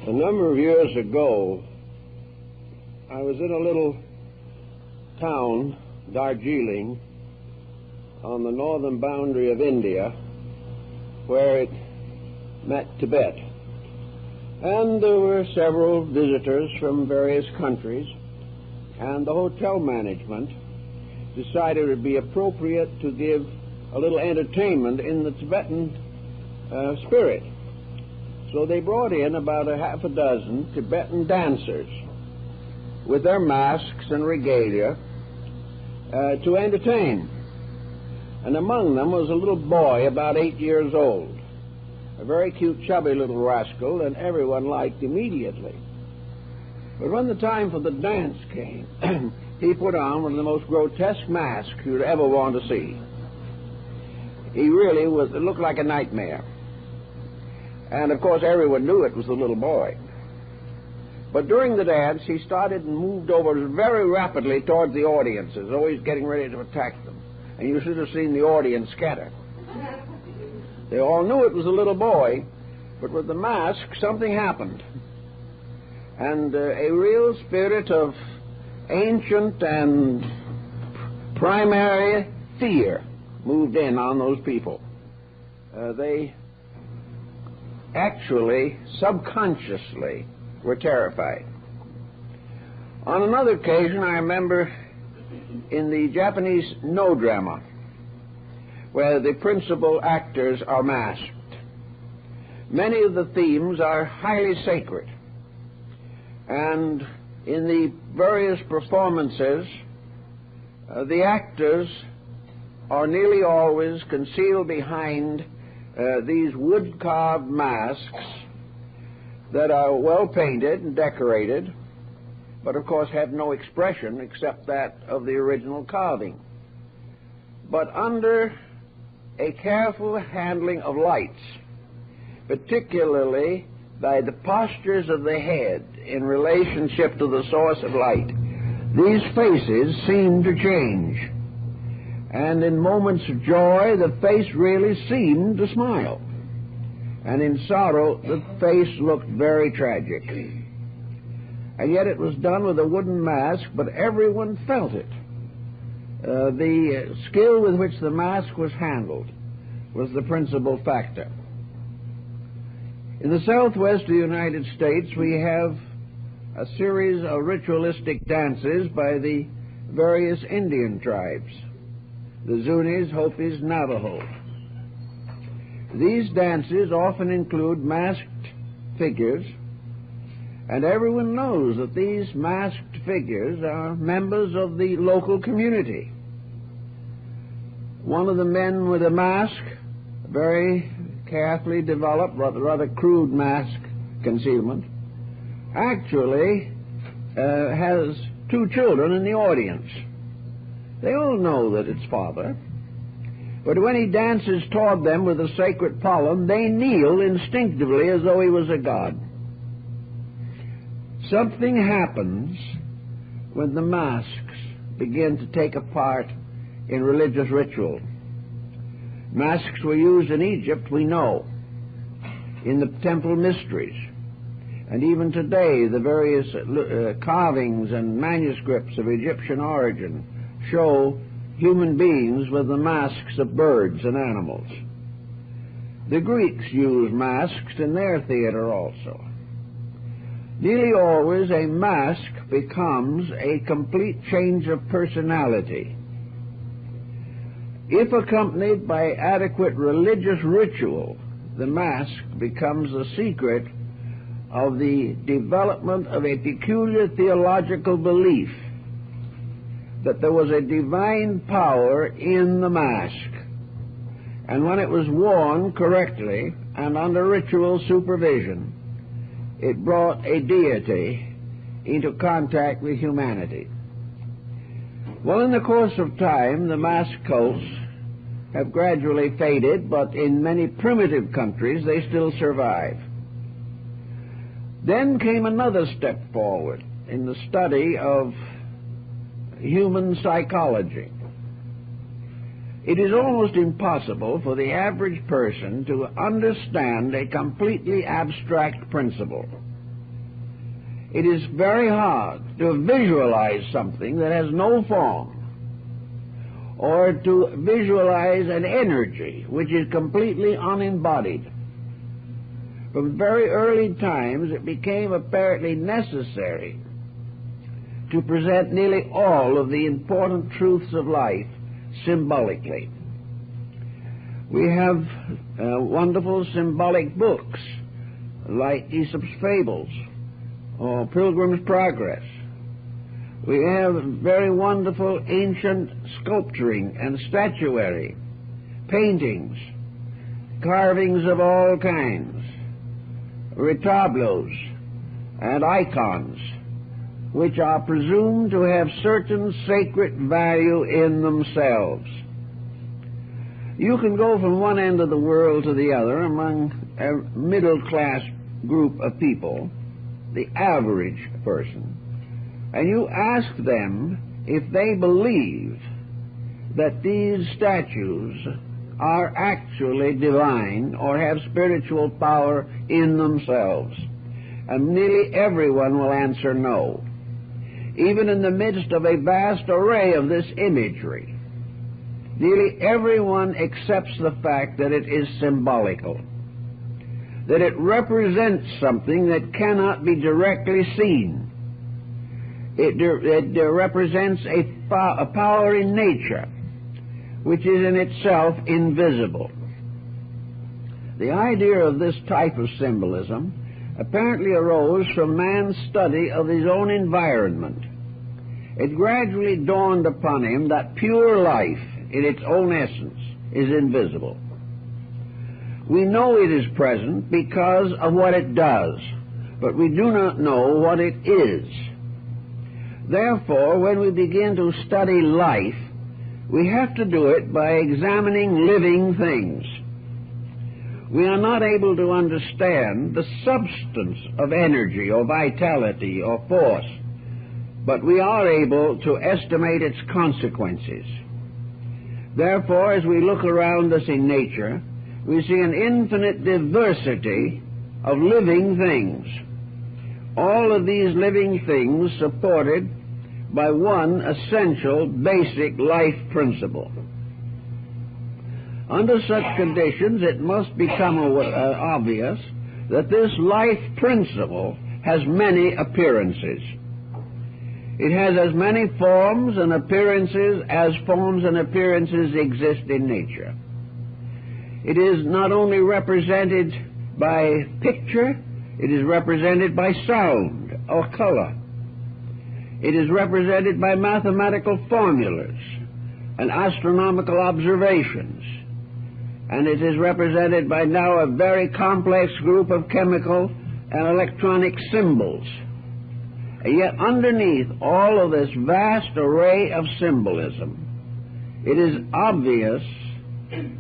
A number of years ago, I was in a little town, Darjeeling, on the northern boundary of India, where it met Tibet. And there were several visitors from various countries, and the hotel management decided it would be appropriate to give a little entertainment in the Tibetan spirit. So they brought in about a half a dozen Tibetan dancers with their masks and regalia to entertain. And among them was a little boy about 8 years old, a very cute, chubby little rascal, and everyone liked immediately. But when the time for the dance came, he put on one of the most grotesque masks you'd ever want to see. He really was, it looked like a nightmare. And of course everyone knew it was the little boy. But during the dance he started and moved over very rapidly toward the audiences, always getting ready to attack them. And you should have seen the audience scatter. They all knew it was a little boy, but with the mask something happened. And a real spirit of ancient and primary fear moved in on those people. They actually, subconsciously, were terrified. On another occasion, I remember in the Japanese no drama, where the principal actors are masked. Many of the themes are highly sacred, and in the various performances, the actors are nearly always concealed behind these wood-carved masks that are well painted and decorated, but of course have no expression except that of the original carving. But under a careful handling of lights, particularly by the postures of the head in relationship to the source of light, these faces seem to change. And in moments of joy, the face really seemed to smile. And in sorrow, the face looked very tragic. And yet it was done with a wooden mask, but everyone felt it. The skill with which the mask was handled was the principal factor. In the southwest of the United States, we have a series of ritualistic dances by the various Indian tribes, the Zunis, Hopis, Navajo. These dances often include masked figures, and everyone knows that these masked figures are members of the local community. One of the men with a mask, very carefully developed, rather crude mask concealment, actually has two children in the audience. They all know that it's father, but when he dances toward them with a sacred pollen, they kneel instinctively as though he was a god. Something happens when the masks begin to take a part in religious ritual. Masks were used in Egypt, we know, in the temple mysteries. And even today, the various carvings and manuscripts of Egyptian origin show human beings with the masks of birds and animals. The Greeks used masks in their theater also. Nearly always a mask becomes a complete change of personality. If accompanied by adequate religious ritual, the mask becomes the secret of the development of a peculiar theological belief that there was a divine power in the mask. And when it was worn correctly and under ritual supervision, it brought a deity into contact with humanity. Well, in the course of time, the mask cults have gradually faded, but in many primitive countries they still survive. Then came another step forward in the study of human psychology. It is almost impossible for the average person to understand a completely abstract principle. it is very hard to visualize something that has no form, or to visualize an energy which is completely unembodied. From very early times, it became apparently necessary to present nearly all of the important truths of life symbolically. We have wonderful symbolic books like Aesop's Fables or Pilgrim's Progress. We have very wonderful ancient sculpturing and statuary, paintings, carvings of all kinds, retablos and icons, which are presumed to have certain sacred value in themselves. You can go from one end of the world to the other among a middle-class group of people, the average person, and you ask them if they believe that these statues are actually divine or have spiritual power in themselves. And nearly everyone will answer no. Even in the midst of a vast array of this imagery, nearly everyone accepts the fact that it is symbolical, that it represents something that cannot be directly seen. It represents a power in nature which is in itself invisible. The idea of this type of symbolism apparently arose from man's study of his own environment. It gradually dawned upon him that pure life, in its own essence, is invisible. We know it is present because of what it does, but we do not know what it is. Therefore, when we begin to study life, we have to do it by examining living things. We are not able to understand the substance of energy or vitality or force, but we are able to estimate its consequences. Therefore, as we look around us in nature, we see an infinite diversity of living things. All of these living things supported by one essential, basic life principle. Under such conditions, it must become obvious that this life principle has many appearances. It has as many forms and appearances as forms and appearances exist in nature. It is not only represented by picture, it is represented by sound or color. It is represented by mathematical formulas and astronomical observations. And it is represented by now a very complex group of chemical and electronic symbols. And yet underneath all of this vast array of symbolism, it is obvious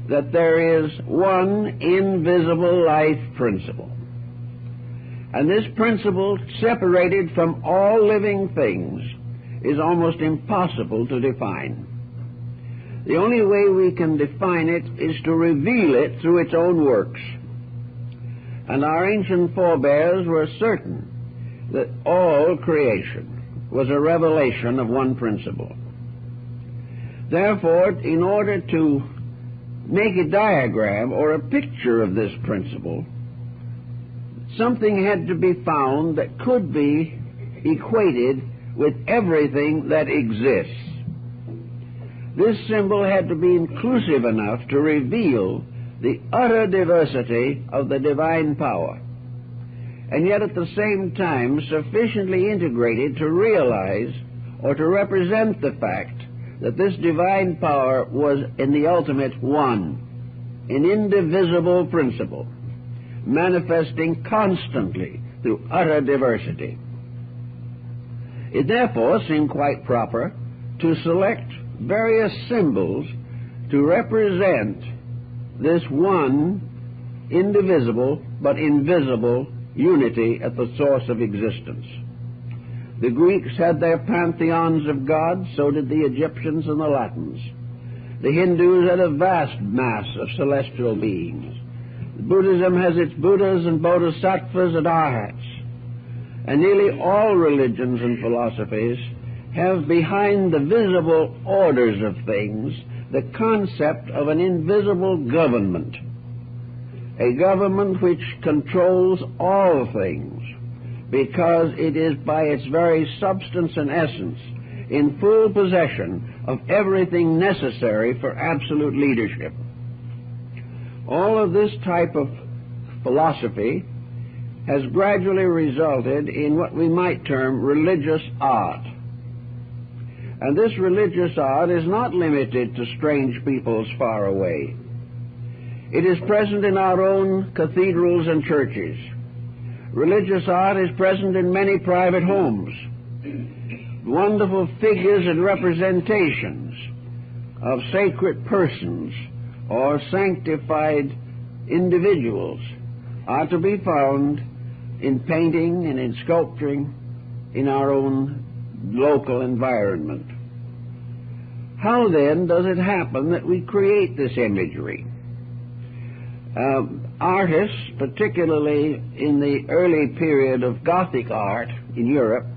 that there is one invisible life principle. And this principle, separated from all living things, is almost impossible to define. The only way we can define it is to reveal it through its own works. And our ancient forebears were certain that all creation was a revelation of one principle. Therefore, in order to make a diagram or a picture of this principle, something had to be found that could be equated with everything that exists. This symbol had to be inclusive enough to reveal the utter diversity of the divine power, and yet at the same time sufficiently integrated to realize or to represent the fact that this divine power was in the ultimate one, an indivisible principle, manifesting constantly through utter diversity. It therefore seemed quite proper to select various symbols to represent this one indivisible but invisible unity at the source of existence. The Greeks had their pantheons of gods, so did the Egyptians and the Latins. The Hindus had a vast mass of celestial beings. Buddhism has its Buddhas and Bodhisattvas and Arhats. and nearly all religions and philosophies have behind the visible orders of things the concept of an invisible government, a government which controls all things, because it is by its very substance and essence in full possession of everything necessary for absolute leadership. All of this type of philosophy has gradually resulted in what we might term religious art. And this religious art is not limited to strange peoples far away. It is present in our own cathedrals and churches. Religious art is present in many private homes. Wonderful figures and representations of sacred persons or sanctified individuals are to be found in painting and in sculpturing in our own local environment. How then does it happen that we create this imagery? Artists, particularly in the early period of Gothic art in Europe,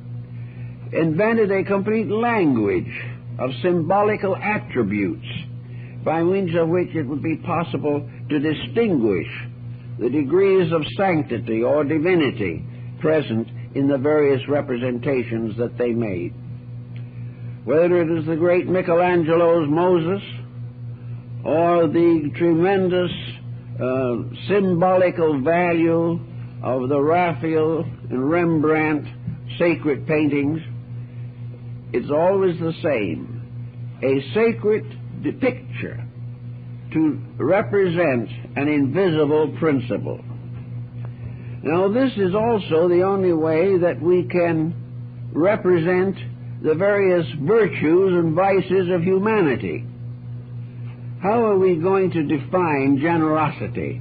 invented a complete language of symbolical attributes by means of which it would be possible to distinguish the degrees of sanctity or divinity present in the various representations that they made. Whether it is the great Michelangelo's Moses or the tremendous symbolical value of the Raphael and Rembrandt sacred paintings, it's always the same. A sacred picture to represent an invisible principle. Now, this is also the only way that we can represent the various virtues and vices of humanity. How are we going to define generosity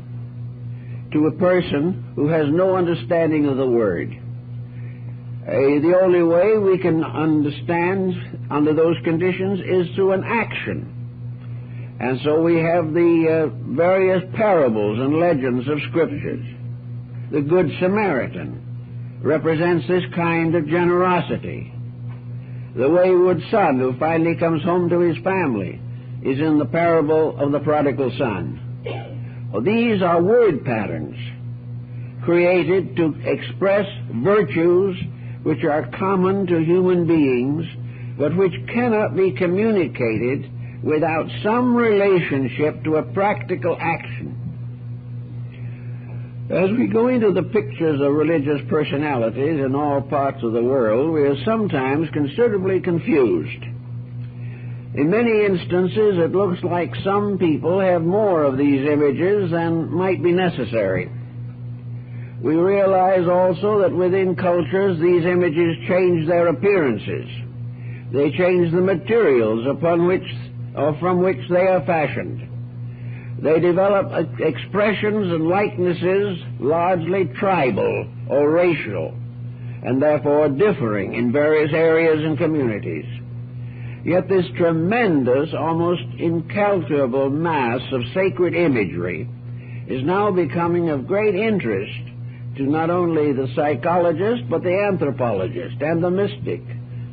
to a person who has no understanding of the word? The only way we can understand under those conditions is through an action. And so we have the various parables and legends of Scriptures. The Good Samaritan represents this kind of generosity. The wayward son who finally comes home to his family is in the parable of the prodigal son. Well, these are word patterns created to express virtues which are common to human beings, but which cannot be communicated without some relationship to a practical action. As we go into the pictures of religious personalities in all parts of the world, we are sometimes considerably confused. In many instances, it looks like some people have more of these images than might be necessary. We realize also that within cultures, these images change their appearances. They change the materials upon which or from which they are fashioned. They develop expressions and likenesses largely tribal or racial, and therefore differing in various areas and communities. Yet this tremendous, almost incalculable mass of sacred imagery is now becoming of great interest to not only the psychologist, but the anthropologist and the mystic,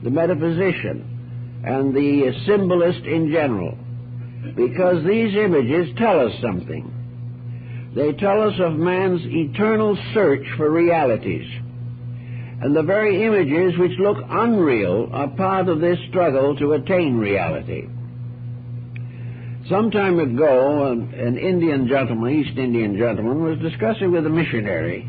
the metaphysician, and the symbolist in general, because these images tell us something. They tell us of man's eternal search for realities, and the very images which look unreal are part of this struggle to attain reality. Some time ago, an Indian gentleman, East Indian gentleman, was discussing with a missionary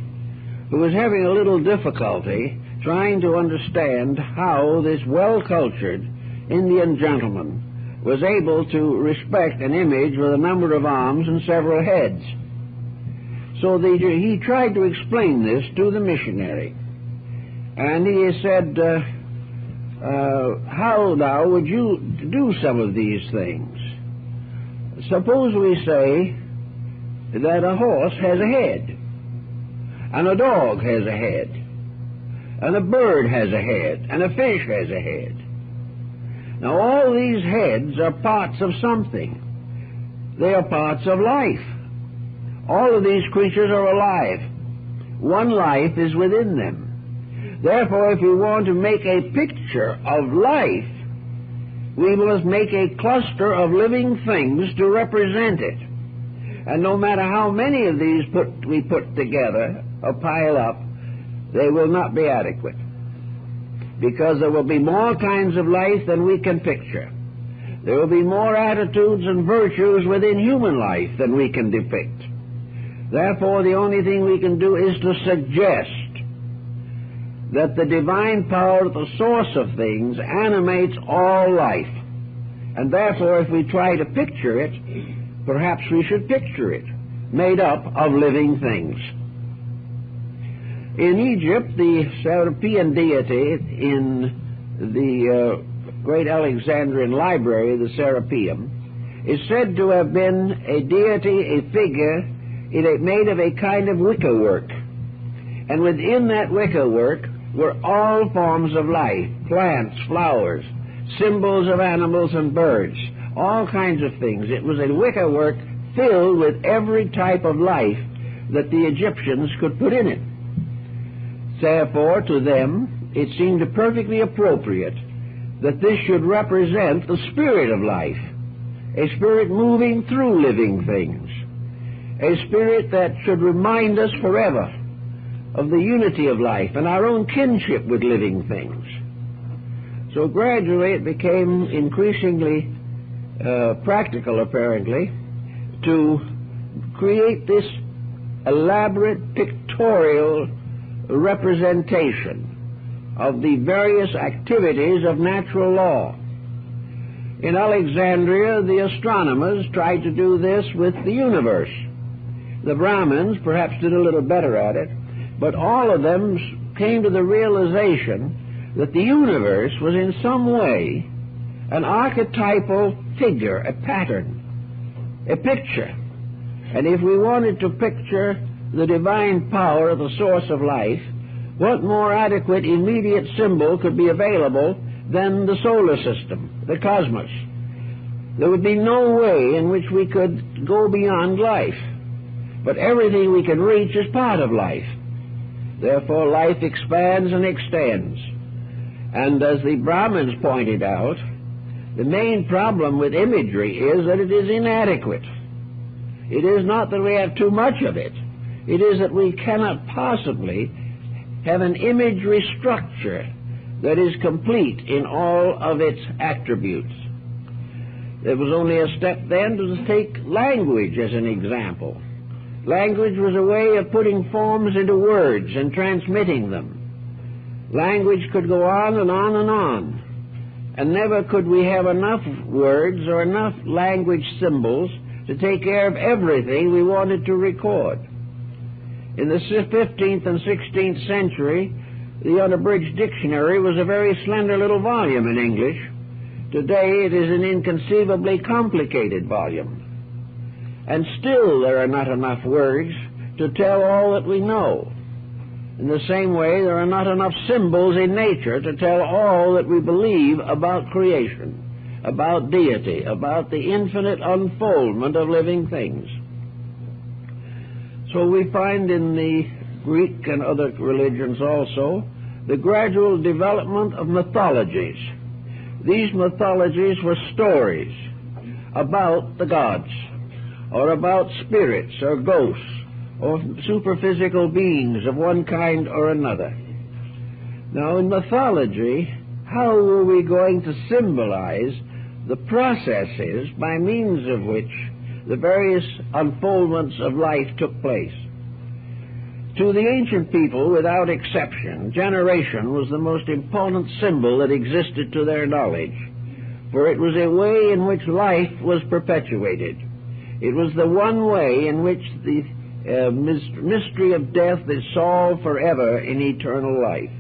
who was having a little difficulty trying to understand how this well-cultured Indian gentleman was able to respect an image with a number of arms and several heads. So he tried to explain this to the missionary. And he said, how now would you do some of these things? Suppose we say that a horse has a head, and a dog has a head, and a bird has a head, and a fish has a head. Now all these heads are parts of something. They are parts of life. All of these creatures are alive. One life is within them. Therefore, if we want to make a picture of life, we must make a cluster of living things to represent it. And no matter how many of these we put together or pile up, they will not be adequate, because there will be more kinds of life than we can picture. There will be more attitudes and virtues within human life than we can depict. Therefore, the only thing we can do is to suggest that the divine power at the source of things animates all life. And therefore, if we try to picture it, perhaps we should picture it made up of living things. In Egypt, the Serapean deity in the great Alexandrian library, the Serapeum, is said to have been a deity, a figure, made of a kind of wickerwork. And within that wickerwork were all forms of life, plants, flowers, symbols of animals and birds, all kinds of things. It was a wickerwork filled with every type of life that the Egyptians could put in it. Therefore, to them, it seemed perfectly appropriate that this should represent the spirit of life, a spirit moving through living things, a spirit that should remind us forever of the unity of life and our own kinship with living things. So gradually it became increasingly practical, apparently, to create this elaborate pictorial representation of the various activities of natural law. In Alexandria, the astronomers tried to do this with the universe. The Brahmins perhaps did a little better at it, but all of them came to the realization that the universe was in some way an archetypal figure, a pattern, a picture. And if we wanted to picture the divine power, the source of life, what more adequate immediate symbol could be available than the solar system, the cosmos? There would be no way in which we could go beyond life, but everything we can reach is part of life. Therefore, life expands and extends. And as the Brahmins pointed out, the main problem with imagery is that it is inadequate. It is not that we have too much of it. It is that we cannot possibly have an imagery structure that is complete in all of its attributes. There was only a step then to take language as an example. Language was a way of putting forms into words and transmitting them. Language could go on and on and on, and never could we have enough words or enough language symbols to take care of everything we wanted to record. In the 15th and 16th century, the unabridged dictionary was a very slender little volume in English. Today it is an inconceivably complicated volume. And still there are not enough words to tell all that we know. In the same way, there are not enough symbols in nature to tell all that we believe about creation, about deity, about the infinite unfoldment of living things. So we find in the Greek and other religions also the gradual development of mythologies. These mythologies were stories about the gods, or about spirits or ghosts, or superphysical beings of one kind or another. Now, in mythology, how were we going to symbolize the processes by means of which the various unfoldments of life took place? To the ancient people, without exception, generation was the most important symbol that existed to their knowledge, for it was a way in which life was perpetuated. It was the one way in which the mystery of death is solved forever in eternal life.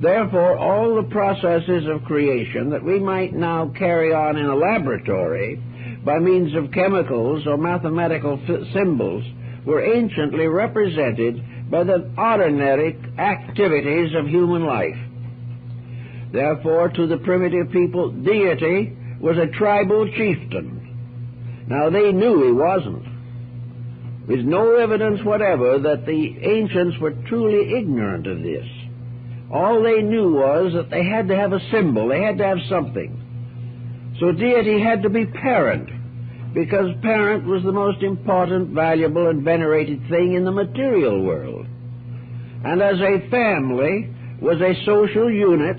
Therefore, all the processes of creation that we might now carry on in a laboratory by means of chemicals or mathematical symbols were anciently represented by the ordinary activities of human life. Therefore, to the primitive people, deity was a tribal chieftain. Now, they knew he wasn't. There's no evidence whatever that the ancients were truly ignorant of this. All they knew was that they had to have a symbol, they had to have something. So deity had to be parent, because parent was the most important, valuable, and venerated thing in the material world. And as a family was a social unit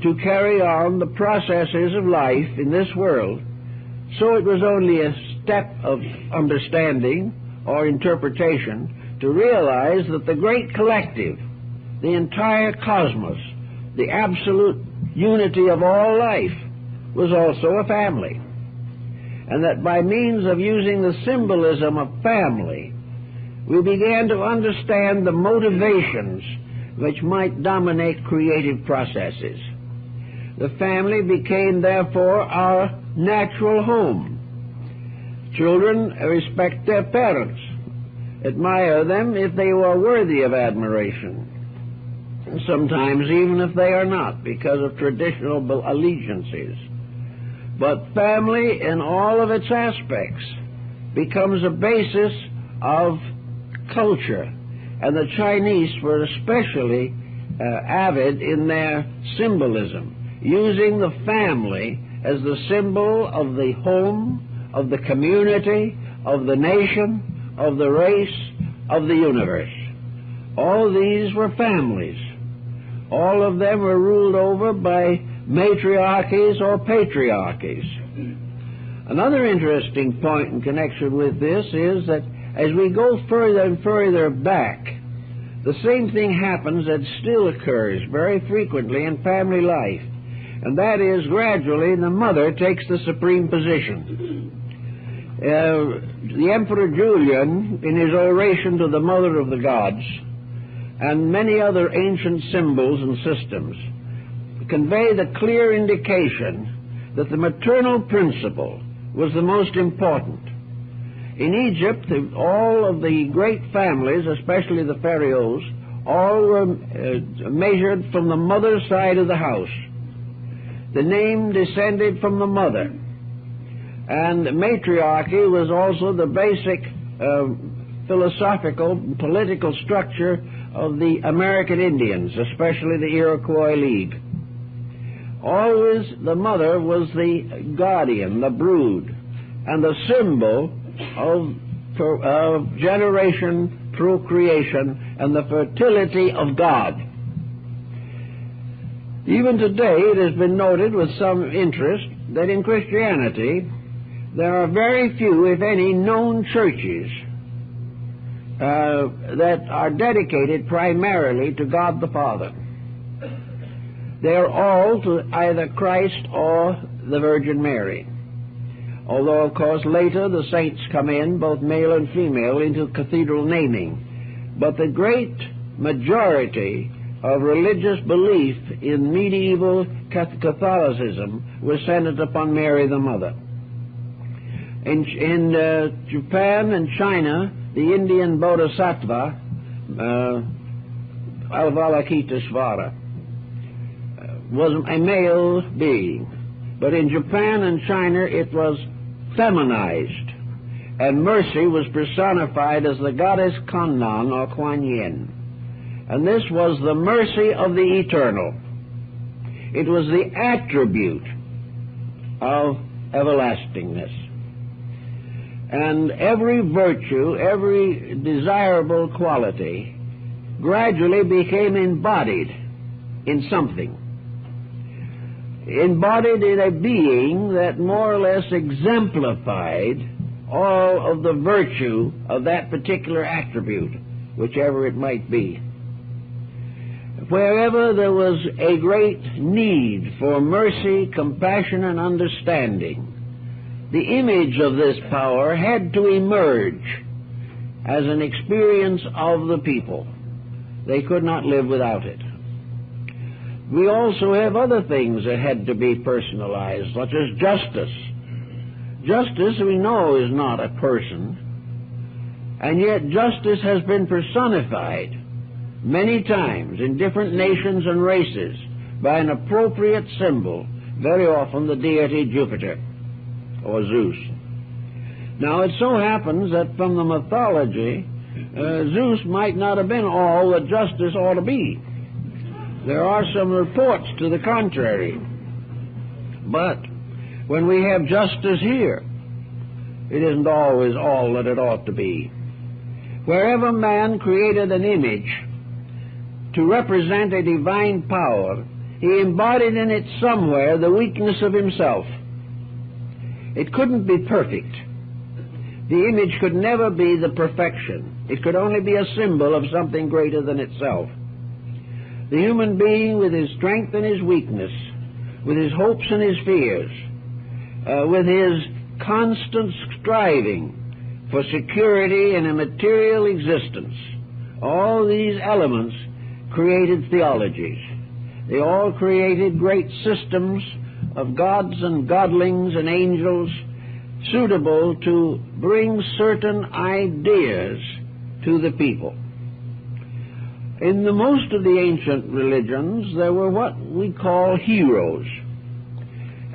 to carry on the processes of life in this world, so it was only a step of understanding or interpretation to realize that the great collective, the entire cosmos, the absolute unity of all life, was also a family. And that by means of using the symbolism of family, we began to understand the motivations which might dominate creative processes. The family became, therefore, our natural home. Children respect their parents, admire them if they are worthy of admiration, and sometimes even if they are not, because of traditional allegiances. But family, in all of its aspects, becomes a basis of culture, and the Chinese were especially avid in their symbolism, using the family as the symbol of the home, of the community, of the nation, of the race, of the universe. All these were families. All of them were ruled over by matriarchies or patriarchies. Another interesting point in connection with this is that as we go further and further back, the same thing happens that still occurs very frequently in family life, and that is gradually the mother takes the supreme position. The Emperor Julian, in his oration to the Mother of the Gods, and many other ancient symbols and systems, convey the clear indication that the maternal principle was the most important. In Egypt, all of the great families, especially the pharaohs, all were measured from the mother's side of the house. The name descended from the mother. And matriarchy was also the basic philosophical and political structure of the American Indians, especially the Iroquois League. Always the mother was the guardian, the brood, and the symbol of generation, procreation, and the fertility of God. Even today it has been noted with some interest that in Christianity there are very few, if any, known churches that are dedicated primarily to God the Father. They are all to either Christ or the Virgin Mary. Although, of course, later the saints come in, both male and female, into cathedral naming. But the great majority of religious belief in medieval Catholicism was centered upon Mary the Mother. In Japan and China, the Indian Bodhisattva, Avalokiteshvara, was a male being. But in Japan and China it was feminized, and mercy was personified as the goddess Kannan or Kuan Yin. And this was the mercy of the eternal. It was the attribute of everlastingness. And every virtue, every desirable quality gradually became embodied in something. Embodied in a being that more or less exemplified all of the virtue of that particular attribute, whichever it might be. Wherever there was a great need for mercy, compassion, and understanding, the image of this power had to emerge as an experience of the people. They could not live without it. We also have other things that had to be personalized, such as justice. Justice, we know, is not a person, and yet justice has been personified many times in different nations and races by an appropriate symbol, very often the deity Jupiter or Zeus. Now it so happens that from the mythology, Zeus might not have been all that justice ought to be. There are some reports to the contrary. But when we have justice here, it isn't always all that it ought to be. Wherever man created an image to represent a divine power, he embodied in it somewhere the weakness of himself. It couldn't be perfect. The image could never be the perfection. It could only be a symbol of something greater than itself. The human being, with his strength and his weakness, with his hopes and his fears, with his constant striving for security in a material existence, all these elements created theologies. They all created great systems of gods and godlings and angels suitable to bring certain ideas to the people. In the most of the ancient religions, there were what we call heroes.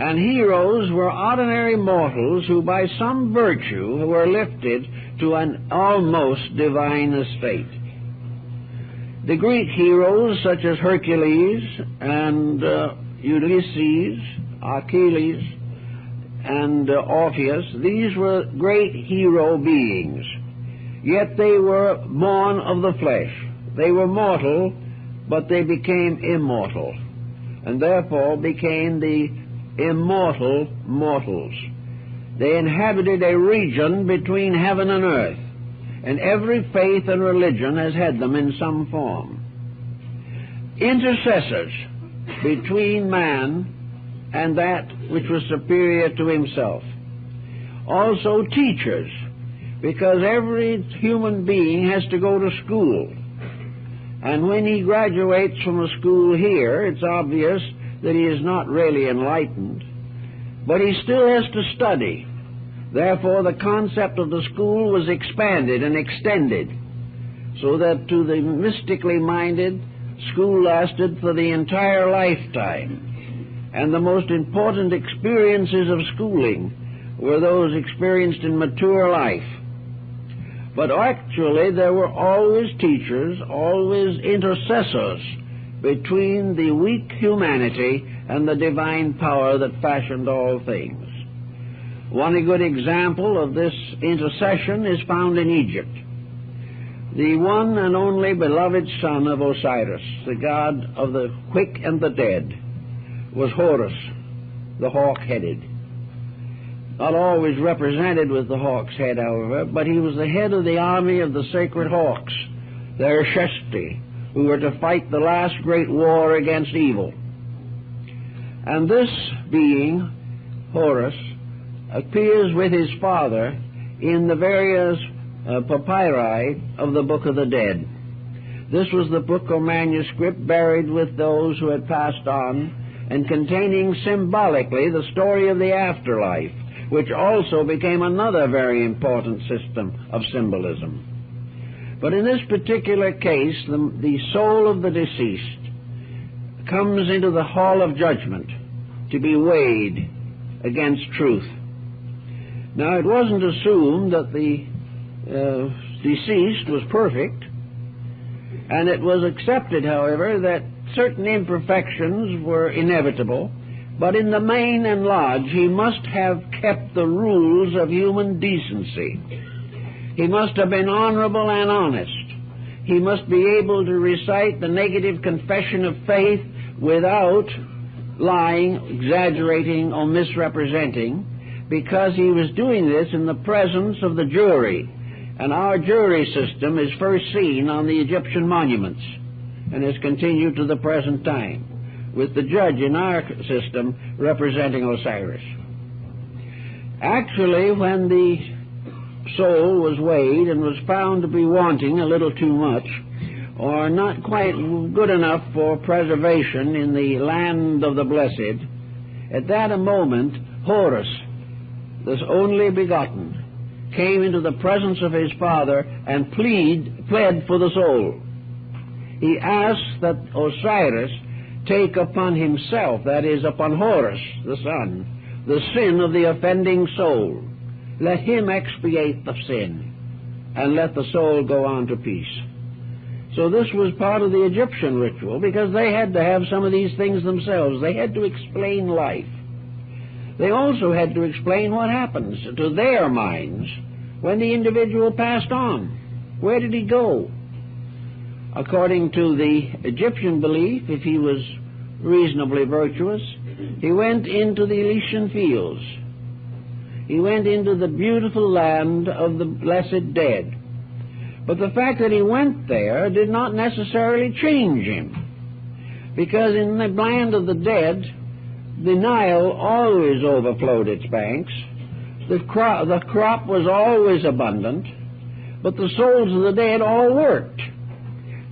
And heroes were ordinary mortals who by some virtue were lifted to an almost divine estate. The Greek heroes such as Hercules and Ulysses, Achilles, and Orpheus, these were great hero beings. Yet they were born of the flesh. They were mortal, but they became immortal, and therefore became the immortal mortals. They inhabited a region between heaven and earth, and every faith and religion has had them in some form. Intercessors between man and that which was superior to himself. Also teachers, because every human being has to go to school. And when he graduates from a school here, it's obvious that he is not really enlightened, but he still has to study. Therefore, the concept of the school was expanded and extended, so that to the mystically minded, school lasted for the entire lifetime. And the most important experiences of schooling were those experienced in mature life. But actually, there were always teachers, always intercessors between the weak humanity and the divine power that fashioned all things. One good example of this intercession is found in Egypt. The one and only beloved son of Osiris, the god of the quick and the dead, was Horus, the hawk-headed. Not always represented with the hawk's head, however, but he was the head of the army of the sacred hawks, the Ershesti, who were to fight the last great war against evil. And this being, Horus, appears with his father in the various papyri of the Book of the Dead. This was the book or manuscript buried with those who had passed on and containing symbolically the story of the afterlife, which also became another very important system of symbolism. But in this particular case, the soul of the deceased comes into the hall of judgment to be weighed against truth. Now, it wasn't assumed that the deceased was perfect, and it was accepted, however, that certain imperfections were inevitable, but in the main and large, he must have kept the rules of human decency. He must have been honorable and honest. He must be able to recite the negative confession of faith without lying, exaggerating, or misrepresenting, because he was doing this in the presence of the jury. And our jury system is first seen on the Egyptian monuments and has continued to the present time, with the judge in our system representing Osiris. Actually, when the soul was weighed and was found to be wanting a little too much, or not quite good enough for preservation in the land of the blessed, at that moment Horus, this only begotten, came into the presence of his father and pled for the soul. He asked that Osiris take upon himself, that is, upon Horus, the son, the sin of the offending soul. Let him expiate the sin, and let the soul go on to peace. So this was part of the Egyptian ritual, because they had to have some of these things themselves. They had to explain life. They also had to explain what happens to their minds when the individual passed on. Where did he go? According to the Egyptian belief, if he was reasonably virtuous, he went into the Elysian fields. He went into the beautiful land of the blessed dead. But the fact that he went there did not necessarily change him, because in the land of the dead, the Nile always overflowed its banks, the crop was always abundant, but the souls of the dead all worked.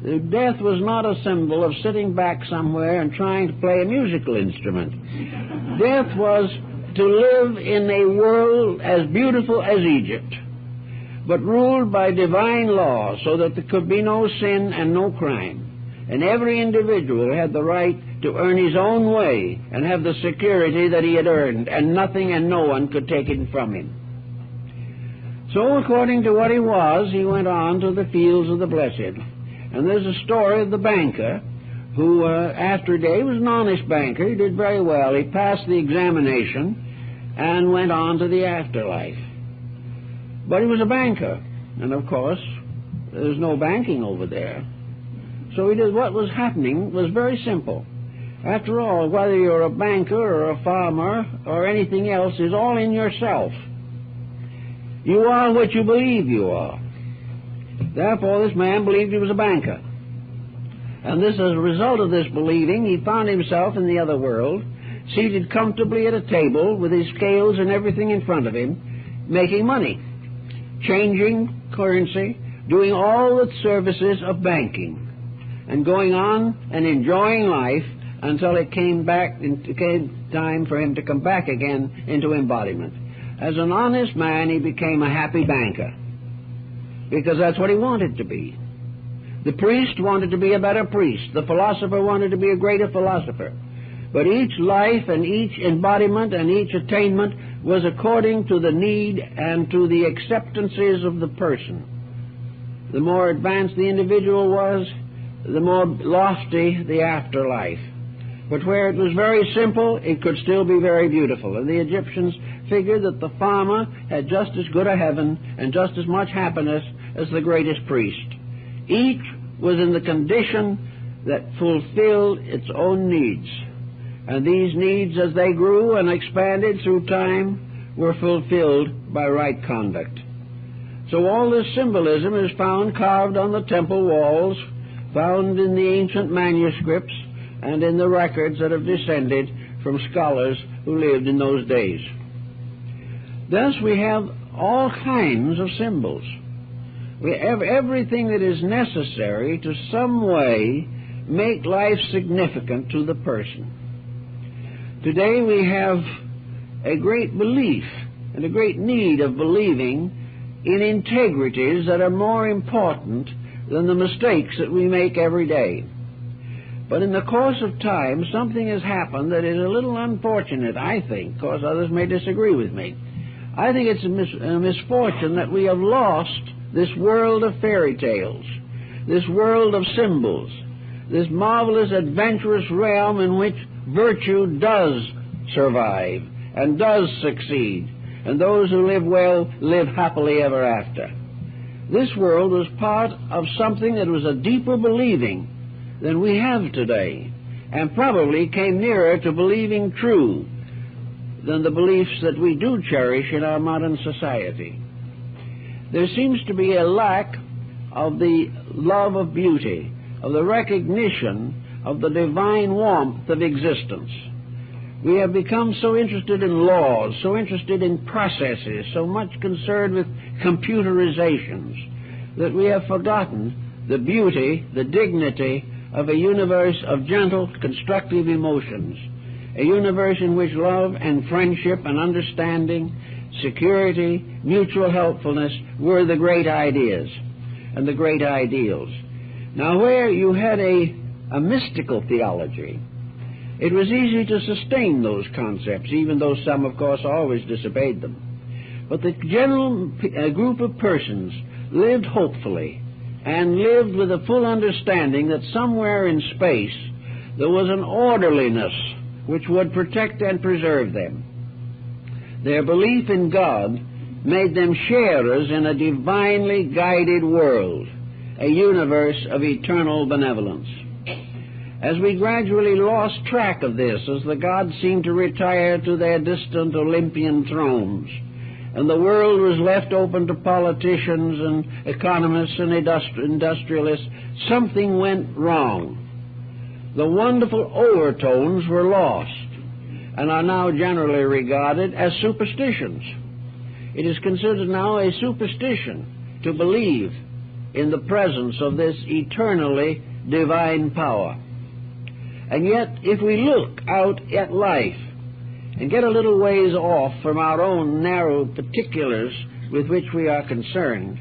The death was not a symbol of sitting back somewhere and trying to play a musical instrument. Death was to live in a world as beautiful as Egypt, but ruled by divine law, so that there could be no sin and no crime. And every individual had the right to earn his own way and have the security that he had earned, and nothing and no one could take it from him. So according to what he was, he went on to the fields of the blessed. And there's a story of the banker who, after a day, was an honest banker. He did very well. He passed the examination and went on to the afterlife. But he was a banker, and of course, there's no banking over there. So he did what was happening was very simple. After all, whether you're a banker or a farmer or anything else is all in yourself. You are what you believe you are. Therefore, this man believed he was a banker. And this, as a result of this believing, he found himself in the other world, seated comfortably at a table with his scales and everything in front of him, making money, changing currency, doing all the services of banking, and going on and enjoying life until it came time for him to come back again into embodiment. As an honest man, he became a happy banker, because that's what he wanted to be. The priest wanted to be a better priest. The philosopher wanted to be a greater philosopher. But each life and each embodiment and each attainment was according to the need and to the acceptances of the person. The more advanced the individual was, the more lofty the afterlife. But where it was very simple, it could still be very beautiful. And the Egyptians figured that the farmer had just as good a heaven and just as much happiness as the greatest priest. Each was in the condition that fulfilled its own needs. And these needs, as they grew and expanded through time, were fulfilled by right conduct. So all this symbolism is found carved on the temple walls, found in the ancient manuscripts, and in the records that have descended from scholars who lived in those days. Thus we have all kinds of symbols. We have everything that is necessary to some way make life significant to the person. Today we have a great belief and a great need of believing in integrities that are more important than the mistakes that we make every day. But in the course of time, something has happened that is a little unfortunate, I think, because others may disagree with me. I think it's a misfortune that we have lost this world of fairy tales, this world of symbols, this marvelous, adventurous realm in which virtue does survive and does succeed, and those who live well live happily ever after. This world was part of something that was a deeper believing than we have today, and probably came nearer to believing true than the beliefs that we do cherish in our modern society. There seems to be a lack of the love of beauty, of the recognition of the divine warmth of existence. We have become so interested in laws, so interested in processes, so much concerned with computerizations, that we have forgotten the beauty, the dignity of a universe of gentle, constructive emotions, a universe in which love and friendship and understanding, security, mutual helpfulness were the great ideas and the great ideals. Now, where you had a mystical theology, it was easy to sustain those concepts, even though some, of course, always disobeyed them. But the general group of persons lived hopefully and lived with a full understanding that somewhere in space there was an orderliness which would protect and preserve them. Their belief in God made them sharers in a divinely guided world, a universe of eternal benevolence. As we gradually lost track of this, as the gods seemed to retire to their distant Olympian thrones, and the world was left open to politicians and economists and industrialists, something went wrong. The wonderful overtones were lost and are now generally regarded as superstitions. It is considered now a superstition to believe in the presence of this eternally divine power. And yet, if we look out at life and get a little ways off from our own narrow particulars with which we are concerned,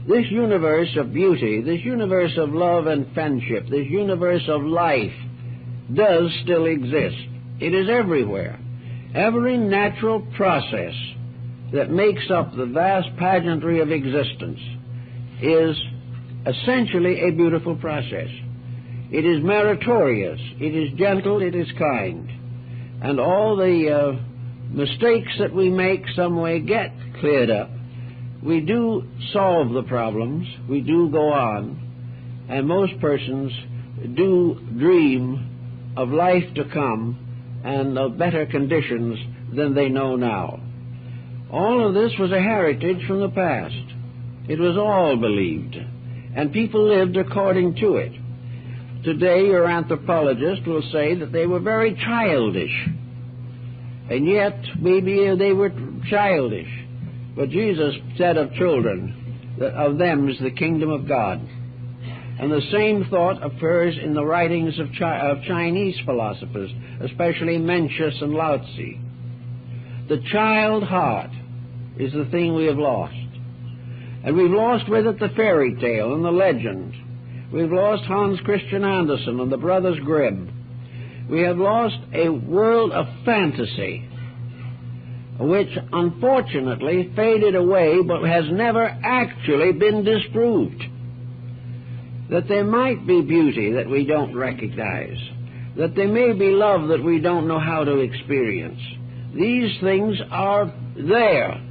this universe of beauty, this universe of love and friendship, this universe of life does still exist. It is everywhere. Every natural process that makes up the vast pageantry of existence is essentially a beautiful process. It is meritorious, it is gentle, it is kind. And all the mistakes that we make some way get cleared up. We do solve the problems, we do go on, and most persons do dream of life to come and of better conditions than they know now. All of this was a heritage from the past. It was all believed, and people lived according to it. Today, your anthropologist will say that they were very childish, and yet maybe they were childish. But Jesus said of children that of them is the kingdom of God. And the same thought occurs in the writings of Chinese philosophers, especially Mencius and Lao Tzu. The child heart is the thing we have lost. And we've lost with it the fairy tale and the legend. We've lost Hans Christian Andersen and the Brothers Grimm. We have lost a world of fantasy, which unfortunately faded away but has never actually been disproved. That there might be beauty that we don't recognize, that there may be love that we don't know how to experience. These things are there,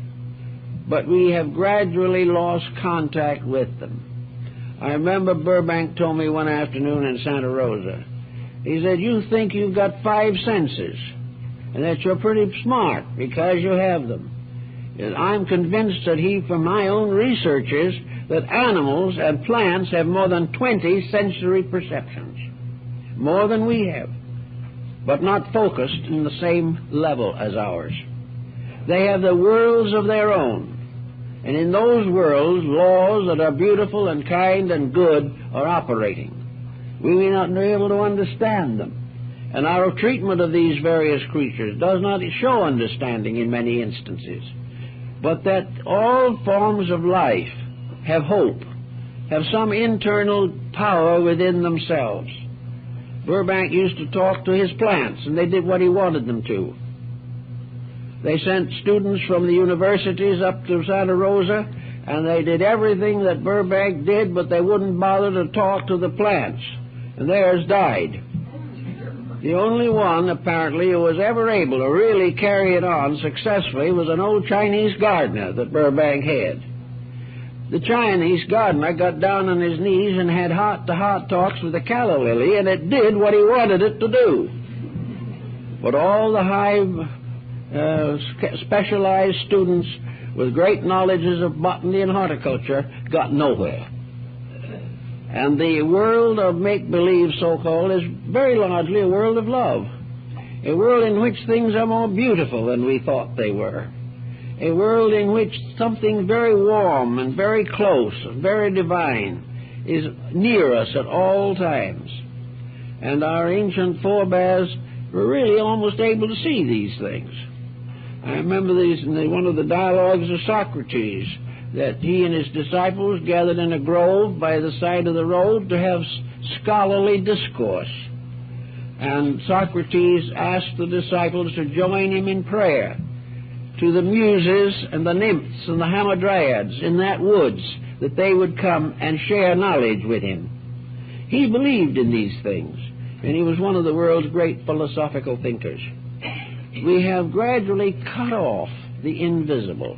but we have gradually lost contact with them. I remember Burbank told me one afternoon in Santa Rosa, he said, you think you've got 5 senses, and that you're pretty smart because you have them. And I'm convinced that from my own researches, that animals and plants have more than 20 sensory perceptions, more than we have, but not focused in the same level as ours. They have the worlds of their own, and in those worlds, laws that are beautiful and kind and good are operating. We may not be able to understand them, and our treatment of these various creatures does not show understanding in many instances, but that all forms of life have hope, have some internal power within themselves. Burbank used to talk to his plants, and they did what he wanted them to. They sent students from the universities up to Santa Rosa, and they did everything that Burbank did, but they wouldn't bother to talk to the plants, and theirs died. The only one, apparently, who was ever able to really carry it on successfully was an old Chinese gardener that Burbank had. The Chinese gardener got down on his knees and had heart-to-heart talks with the calla lily, and it did what he wanted it to do. But all the high specialized students with great knowledges of botany and horticulture got nowhere. And the world of make-believe, so-called, is very largely a world of love, a world in which things are more beautiful than we thought they were, a world in which something very warm and very close and very divine is near us at all times. And our ancient forebears were really almost able to see these things. I remember these in one of the dialogues of Socrates, that he and his disciples gathered in a grove by the side of the road to have scholarly discourse. And Socrates asked the disciples to join him in prayer to the muses and the nymphs and the hamadryads in that woods that they would come and share knowledge with him. He believed in these things, and he was one of the world's great philosophical thinkers. We have gradually cut off the invisible.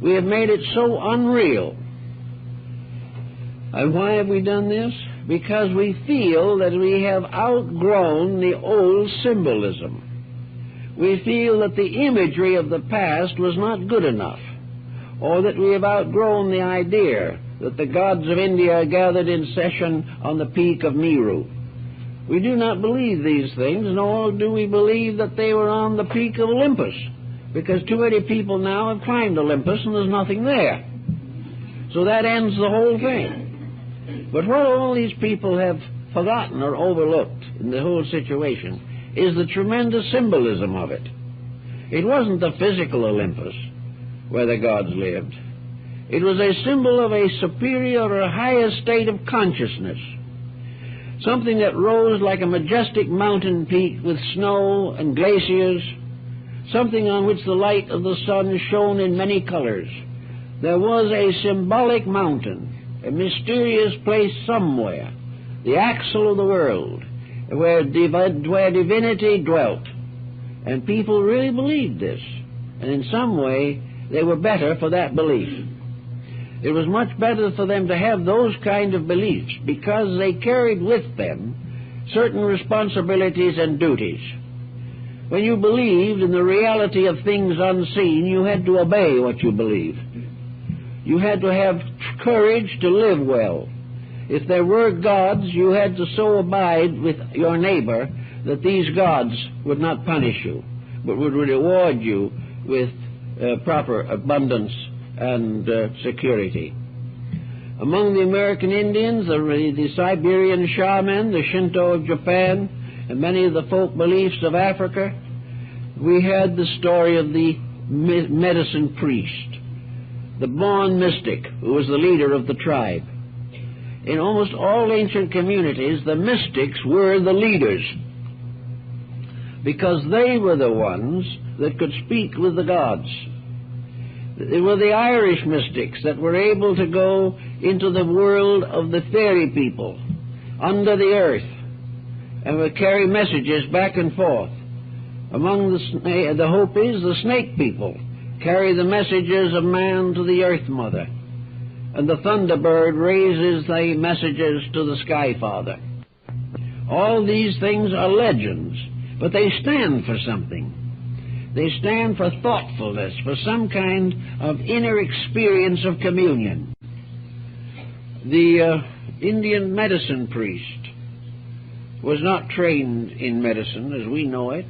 We have made it so unreal. And why have we done this? Because we feel that we have outgrown the old symbolism. We feel that the imagery of the past was not good enough, or that we have outgrown the idea that the gods of India gathered in session on the peak of Meru. We do not believe these things, nor do we believe that they were on the peak of Olympus, because too many people now have climbed Olympus and there's nothing there. So that ends the whole thing. But what all these people have forgotten or overlooked in the whole situation is the tremendous symbolism of it. It wasn't the physical Olympus where the gods lived. It was a symbol of a superior or higher state of consciousness, something that rose like a majestic mountain peak with snow and glaciers, something on which the light of the sun shone in many colors. There was a symbolic mountain, a mysterious place somewhere, the axle of the world, where divinity dwelt. And people really believed this, and in some way they were better for that belief. It was much better for them to have those kind of beliefs because they carried with them certain responsibilities and duties. When you believed in the reality of things unseen, you had to obey what you believed. You had to have courage to live well. If there were gods, you had to so abide with your neighbor that these gods would not punish you, but would reward you with proper abundance and security. Among the American Indians, the Siberian shaman, the Shinto of Japan, and many of the folk beliefs of Africa, we had the story of the medicine priest, the born mystic who was the leader of the tribe. In almost all ancient communities, the mystics were the leaders because they were the ones that could speak with the gods. They were the Irish mystics that were able to go into the world of the fairy people, under the earth, and would carry messages back and forth. Among the Hopis, the snake people carry the messages of man to the earth mother, and the thunderbird raises the messages to the sky father. All these things are legends, but they stand for something. They stand for thoughtfulness, for some kind of inner experience of communion. The Indian medicine priest was not trained in medicine as we know it.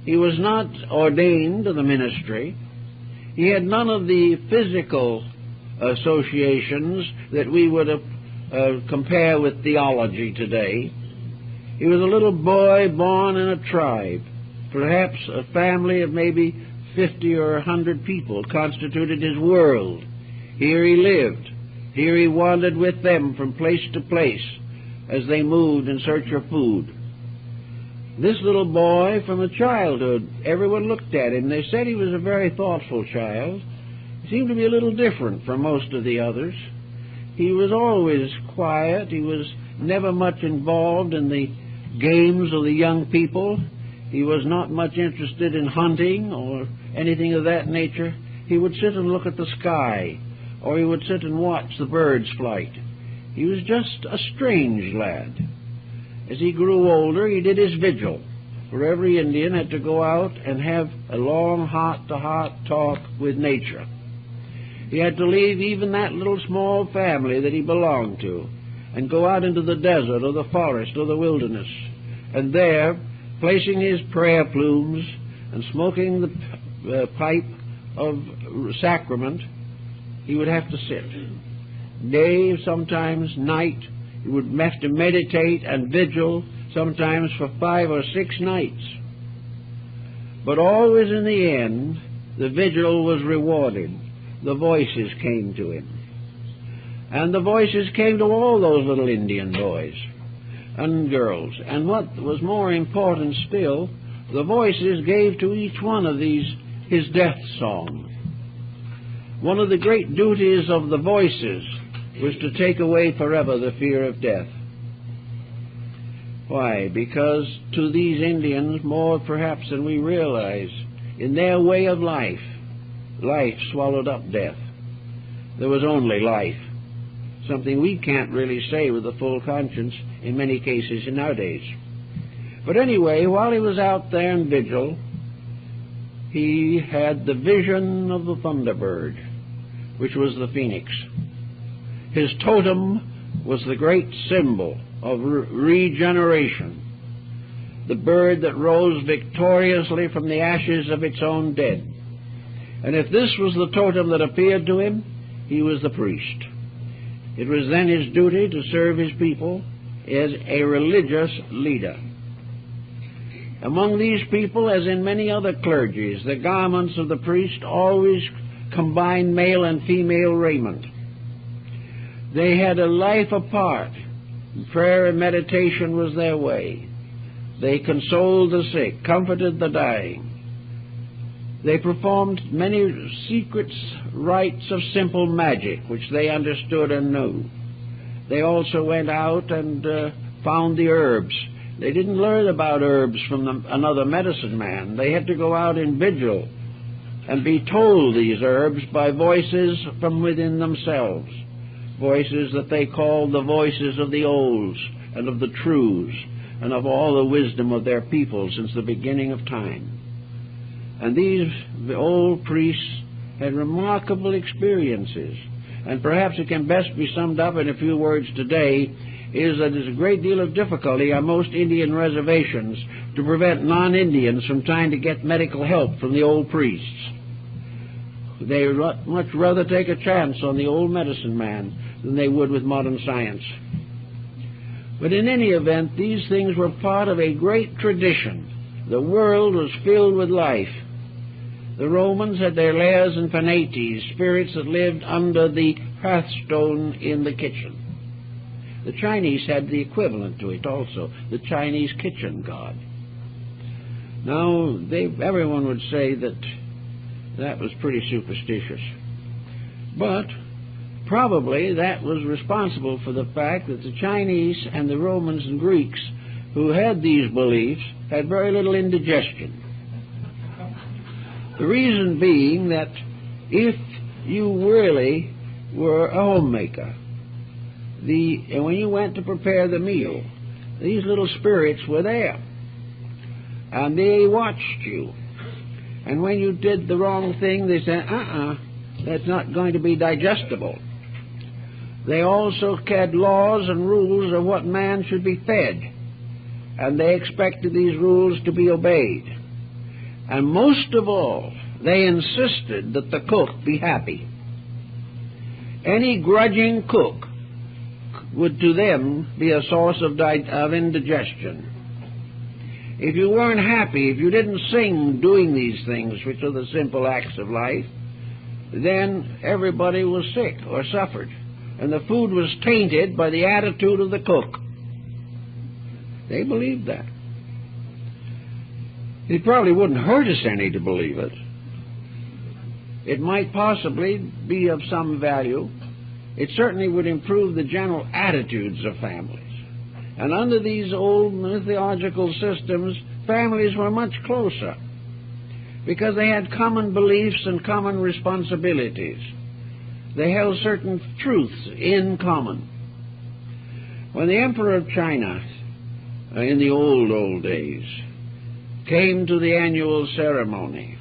He was not ordained to the ministry. He had none of the physical associations that we would compare with theology today. He was a little boy born in a tribe. Perhaps a family of maybe 50 or 100 people constituted his world. Here he lived. Here he wandered with them from place to place as they moved in search of food. This little boy, from a childhood, everyone looked at him. They said he was a very thoughtful child. He seemed to be a little different from most of the others. He was always quiet. He was never much involved in the games of the young people. He was not much interested in hunting or anything of that nature. He would sit and look at the sky, or he would sit and watch the birds' flight. He was just a strange lad. As he grew older, he did his vigil, for every Indian had to go out and have a long heart-to-heart talk with nature. He had to leave even that little small family that he belonged to and go out into the desert or the forest or the wilderness, and there, placing his prayer plumes and smoking the pipe of sacrament, he would have to sit. Day, sometimes night, he would have to meditate and vigil, sometimes for 5 or 6 nights. But always in the end, the vigil was rewarded. The voices came to him. And the voices came to all those little Indian boys and girls. And what was more important still, the voices gave to each one of these his death song. One of the great duties of the voices was to take away forever the fear of death. Why? Because to these Indians, more perhaps than we realize, in their way of life, life swallowed up death. There was only life, something we can't really say with a full conscience in many cases nowadays. But anyway, while he was out there in vigil, he had the vision of the thunderbird, which was the phoenix. His totem was the great symbol of regeneration, the bird that rose victoriously from the ashes of its own dead. And if this was the totem that appeared to him, he was the priest. It was then his duty to serve his people as a religious leader. Among these people, as in many other clergies, the garments of the priest always combined male and female raiment. They had a life apart. Prayer and meditation was their way. They consoled the sick, comforted the dying. They performed many secret rites of simple magic, which they understood and knew. They also went out and found the herbs. They didn't learn about herbs from another medicine man. They had to go out in vigil and be told these herbs by voices from within themselves, voices that they called the voices of the olds and of the truths and of all the wisdom of their people since the beginning of time. And these old priests had remarkable experiences. And perhaps it can best be summed up in a few words today, is that there's a great deal of difficulty on most Indian reservations to prevent non-Indians from trying to get medical help from the old priests. They would much rather take a chance on the old medicine man than they would with modern science. But in any event, these things were part of a great tradition. The world was filled with life. The Romans had their lares and penates, spirits that lived under the hearthstone in the kitchen. The Chinese had the equivalent to it also, the Chinese kitchen god. Now, everyone would say that that was pretty superstitious. But probably that was responsible for the fact that the Chinese and the Romans and Greeks who had these beliefs had very little indigestion. The reason being that if you really were a homemaker, and when you went to prepare the meal, these little spirits were there, and they watched you. And when you did the wrong thing, they said, that's not going to be digestible. They also had laws and rules of what man should be fed, and they expected these rules to be obeyed. And most of all, they insisted that the cook be happy. Any grudging cook would to them be a source of indigestion. If you weren't happy, if you didn't sing doing these things, which are the simple acts of life, then everybody was sick or suffered, and the food was tainted by the attitude of the cook. They believed that. It probably wouldn't hurt us any to believe it. It might possibly be of some value. It certainly would improve the general attitudes of families. And under these old mythological systems, families were much closer because they had common beliefs and common responsibilities. They held certain truths in common. When the Emperor of China, in the old days, came to the annual ceremony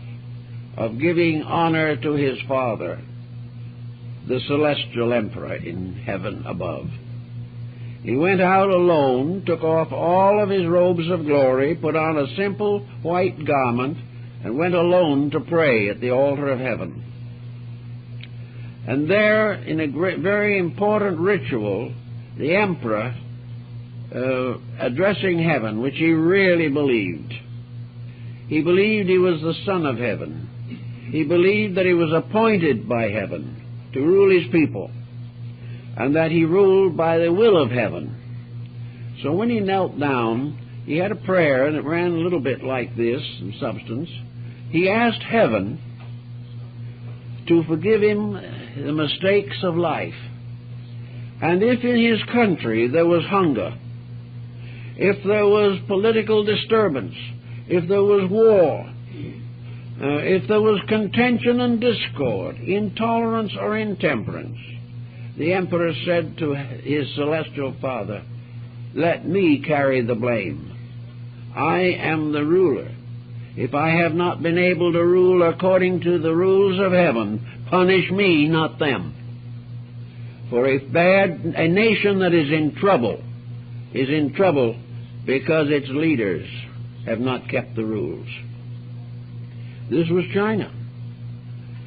of giving honor to his father, the celestial emperor in heaven above, he went out alone, took off all of his robes of glory, put on a simple white garment, and went alone to pray at the altar of heaven. And there, in a very important ritual, the emperor, addressing heaven, which he really believed, he believed he was the son of heaven. He believed that he was appointed by heaven to rule his people, and that he ruled by the will of heaven. So when he knelt down, he had a prayer, and it ran a little bit like this in substance. He asked heaven to forgive him the mistakes of life. And if in his country there was hunger, if there was political disturbance, if there was war, if there was contention and discord, intolerance or intemperance, the emperor said to his celestial father, "Let me carry the blame. I am the ruler. If I have not been able to rule according to the rules of heaven, punish me, not them." For a nation that is in trouble because its leaders have not kept the rules. This was China.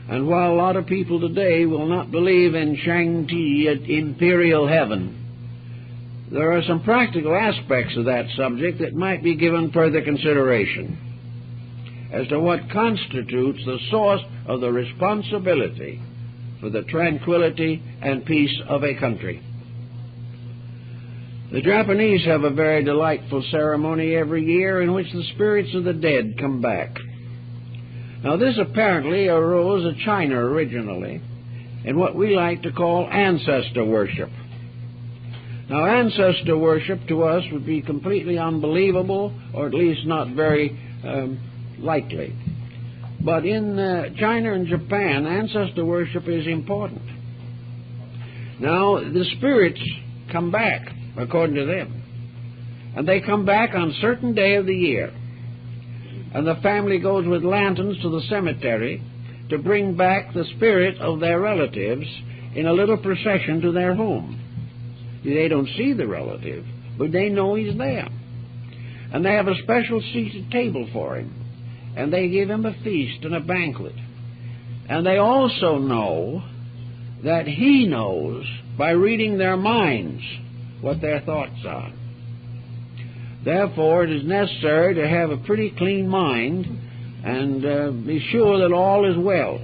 And while a lot of people today will not believe in Shang-Ti at imperial heaven, there are some practical aspects of that subject that might be given further consideration as to what constitutes the source of the responsibility for the tranquility and peace of a country. The Japanese have a very delightful ceremony every year in which the spirits of the dead come back. Now, this apparently arose in China originally in what we like to call ancestor worship. Now, ancestor worship to us would be completely unbelievable, or at least not very likely. But in China and Japan, ancestor worship is important. Now, the spirits come back, according to them. And they come back on a certain day of the year. And the family goes with lanterns to the cemetery to bring back the spirit of their relatives in a little procession to their home. They don't see the relative, but they know he's there. And they have a special seated table for him. And they give him a feast and a banquet. And they also know that he knows, by reading their minds, what their thoughts are. Therefore, it is necessary to have a pretty clean mind and be sure that all is well.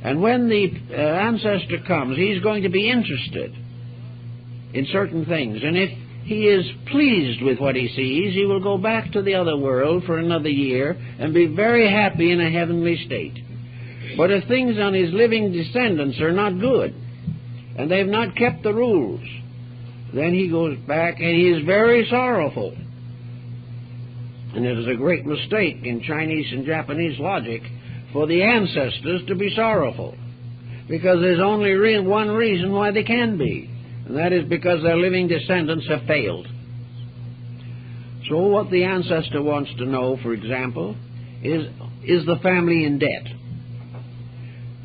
And when the ancestor comes, he's going to be interested in certain things. And if he is pleased with what he sees, he will go back to the other world for another year and be very happy in a heavenly state. But if things on his living descendants are not good, and they've not kept the rules, then he goes back and he is very sorrowful. And it is a great mistake in Chinese and Japanese logic for the ancestors to be sorrowful, because there's only one reason why they can be, and that is because their living descendants have failed. So what the ancestor wants to know, for example, is the family in debt?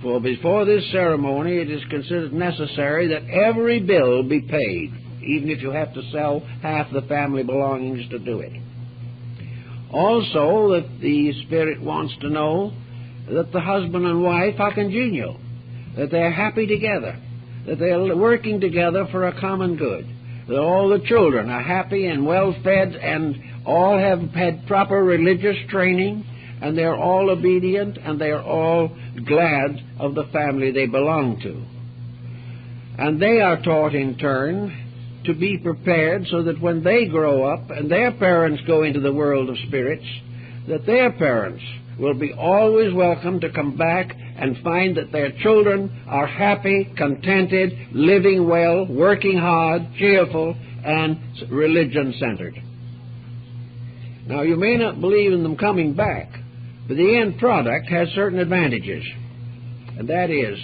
For before this ceremony, it is considered necessary that every bill be paid, even if you have to sell half the family belongings to do it. Also, that the spirit wants to know that the husband and wife are congenial, that they're happy together, that they're working together for a common good, that all the children are happy and well-fed and all have had proper religious training, and they're all obedient, and they're all glad of the family they belong to. And they are taught in turn to be prepared so that when they grow up and their parents go into the world of spirits, that their parents will be always welcome to come back and find that their children are happy, contented, living well, working hard, cheerful, and religion-centered. Now, you may not believe in them coming back, but the end product has certain advantages, and that is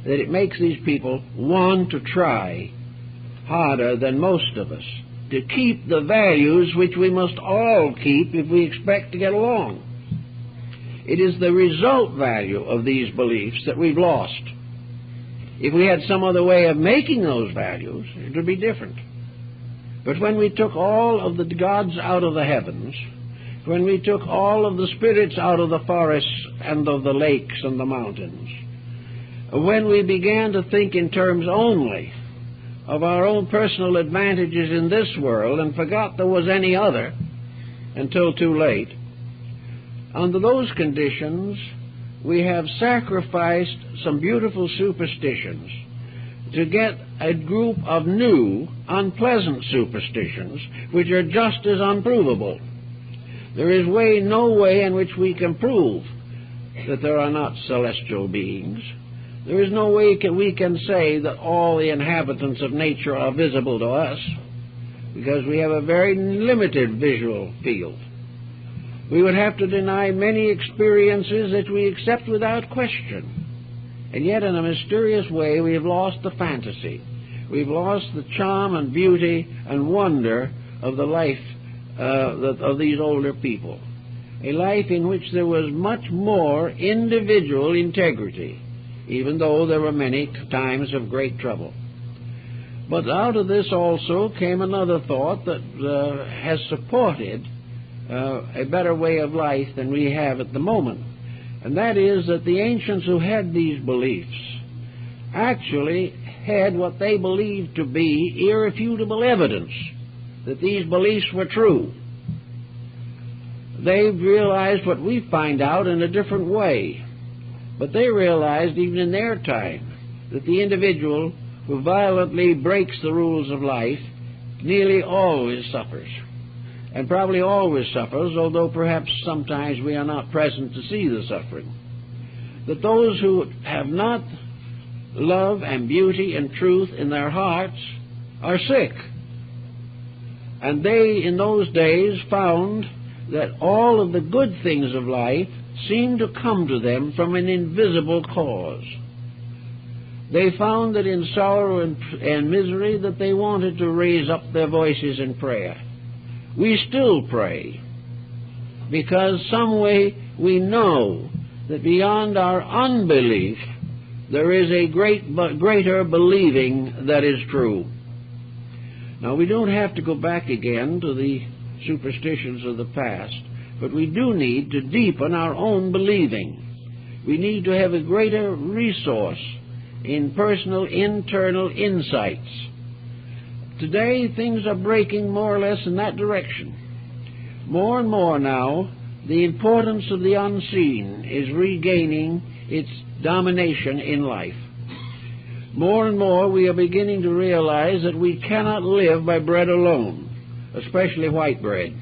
that it makes these people want to try harder than most of us to keep the values which we must all keep if we expect to get along. It is the result value of these beliefs that we've lost. If we had some other way of making those values, it would be different. But when we took all of the gods out of the heavens, when we took all of the spirits out of the forests and of the lakes and the mountains, when we began to think in terms only of our own personal advantages in this world and forgot there was any other until too late, under those conditions we have sacrificed some beautiful superstitions to get a group of new, unpleasant superstitions which are just as unprovable. There is no way in which we can prove that there are not celestial beings, There is no way we can say that all the inhabitants of nature are visible to us, because we have a very limited visual field. We would have to deny many experiences that we accept without question. And yet, in a mysterious way, we have lost the fantasy. We've lost the charm and beauty and wonder of the life of these older people. A life in which there was much more individual integrity, even though there were many times of great trouble. But out of this also came another thought that has supported a better way of life than we have at the moment. And that is that the ancients who had these beliefs actually had what they believed to be irrefutable evidence that these beliefs were true. They realized what we find out in a different way. But they realized even in their time that the individual who violently breaks the rules of life nearly always suffers, and probably always suffers, although perhaps sometimes we are not present to see the suffering. That those who have not love and beauty and truth in their hearts are sick. And they, in those days, found that all of the good things of life seemed to come to them from an invisible cause. They found that in sorrow and misery that they wanted to raise up their voices in prayer. We still pray, because some way we know that beyond our unbelief there is a greater believing that is true. Now, we don't have to go back again to the superstitions of the past, but we do need to deepen our own believing. We need to have a greater resource in personal internal insights. Today, things are breaking more or less in that direction. More and more now, the importance of the unseen is regaining its domination in life. More and more, we are beginning to realize that we cannot live by bread alone, especially white bread.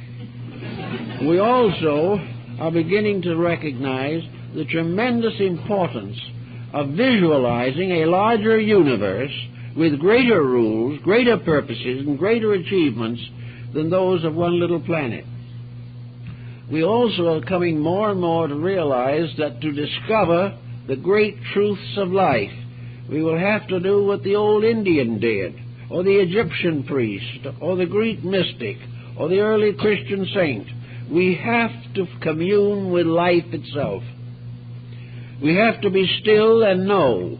We also are beginning to recognize the tremendous importance of visualizing a larger universe with greater rules, greater purposes, and greater achievements than those of one little planet. We also are coming more and more to realize that to discover the great truths of life, we will have to do what the old Indian did, or the Egyptian priest, or the Greek mystic, or the early Christian saint. We have to commune with life itself. We have to be still and know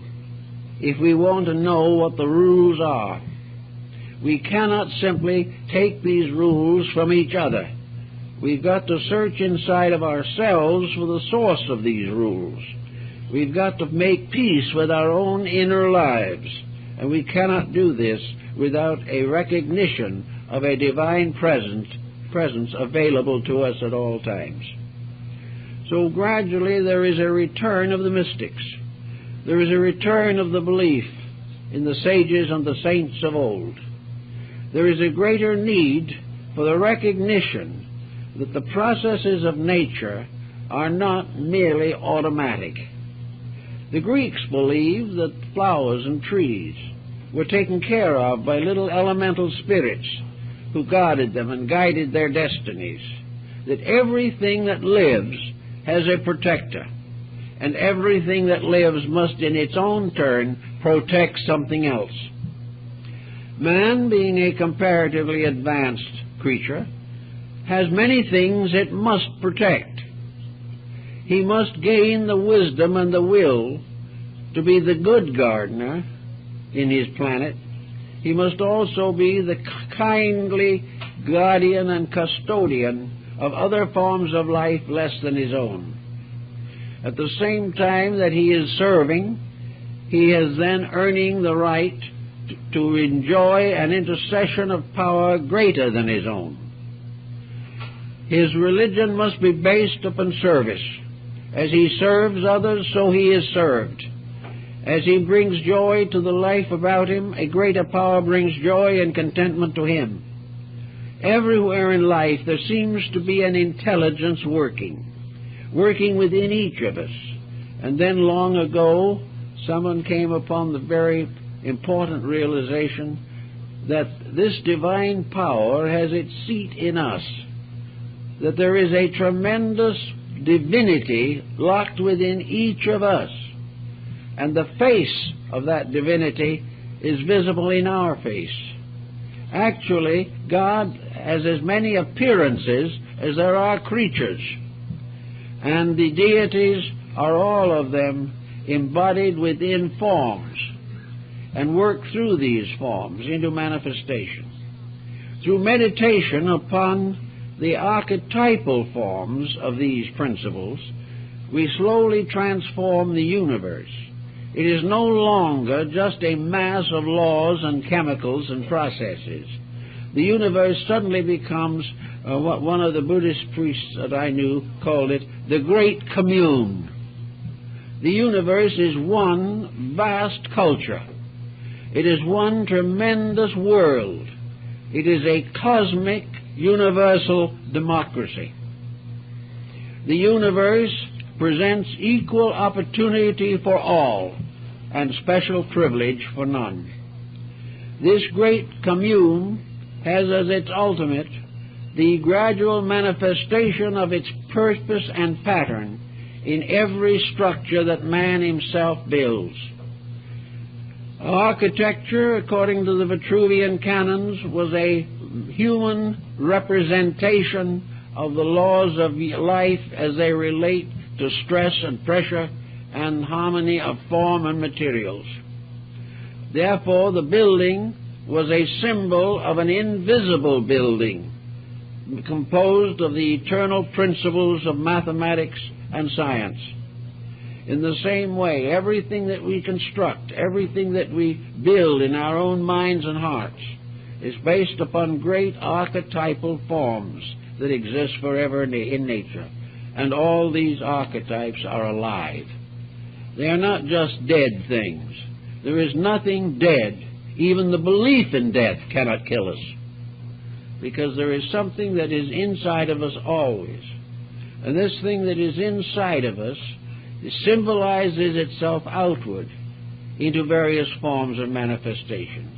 if we want to know what the rules are. We cannot simply take these rules from each other. We've got to search inside of ourselves for the source of these rules. We've got to make peace with our own inner lives, and we cannot do this without a recognition of a divine presence available to us at all times. So gradually there is a return of the mystics. There is a return of the belief in the sages and the saints of old. There is a greater need for the recognition that the processes of nature are not merely automatic. The Greeks believed that flowers and trees were taken care of by little elemental spirits who guarded them and guided their destinies, that everything that lives has a protector, and everything that lives must in its own turn protect something else. Man, being a comparatively advanced creature, has many things it must protect. He must gain the wisdom and the will to be the good gardener in his planet. He must also be the kindly guardian and custodian of other forms of life less than his own. At the same time that he is serving, he is then earning the right to enjoy an intercession of power greater than his own. His religion must be based upon service. As he serves others, so he is served. As he brings joy to the life about him, a greater power brings joy and contentment to him. Everywhere in life there seems to be an intelligence working within each of us. And then long ago, someone came upon the very important realization that this divine power has its seat in us, that there is a tremendous divinity locked within each of us, and the face of that divinity is visible in our face. Actually, God has as many appearances as there are creatures, and the deities are all of them embodied within forms and work through these forms into manifestation. Through meditation upon the archetypal forms of these principles, we slowly transform the universe. It is no longer just a mass of laws and chemicals and processes. The universe suddenly becomes what one of the Buddhist priests that I knew called it, the Great Commune. The universe is one vast culture. It is one tremendous world. It is a cosmic, universal democracy. The universe presents equal opportunity for all and special privilege for none. This great commune has as its ultimate the gradual manifestation of its purpose and pattern in every structure that man himself builds. Architecture, according to the Vitruvian canons, was a human representation of the laws of life as they relate to stress and pressure and harmony of form and materials. Therefore, the building was a symbol of an invisible building composed of the eternal principles of mathematics and science. In the same way, everything that we construct, everything that we build in our own minds and hearts is based upon great archetypal forms that exist forever in nature. And all these archetypes are alive. They are not just dead things. There is nothing dead. Even the belief in death cannot kill us, because there is something that is inside of us always. And this thing that is inside of us symbolizes itself outward into various forms and manifestations.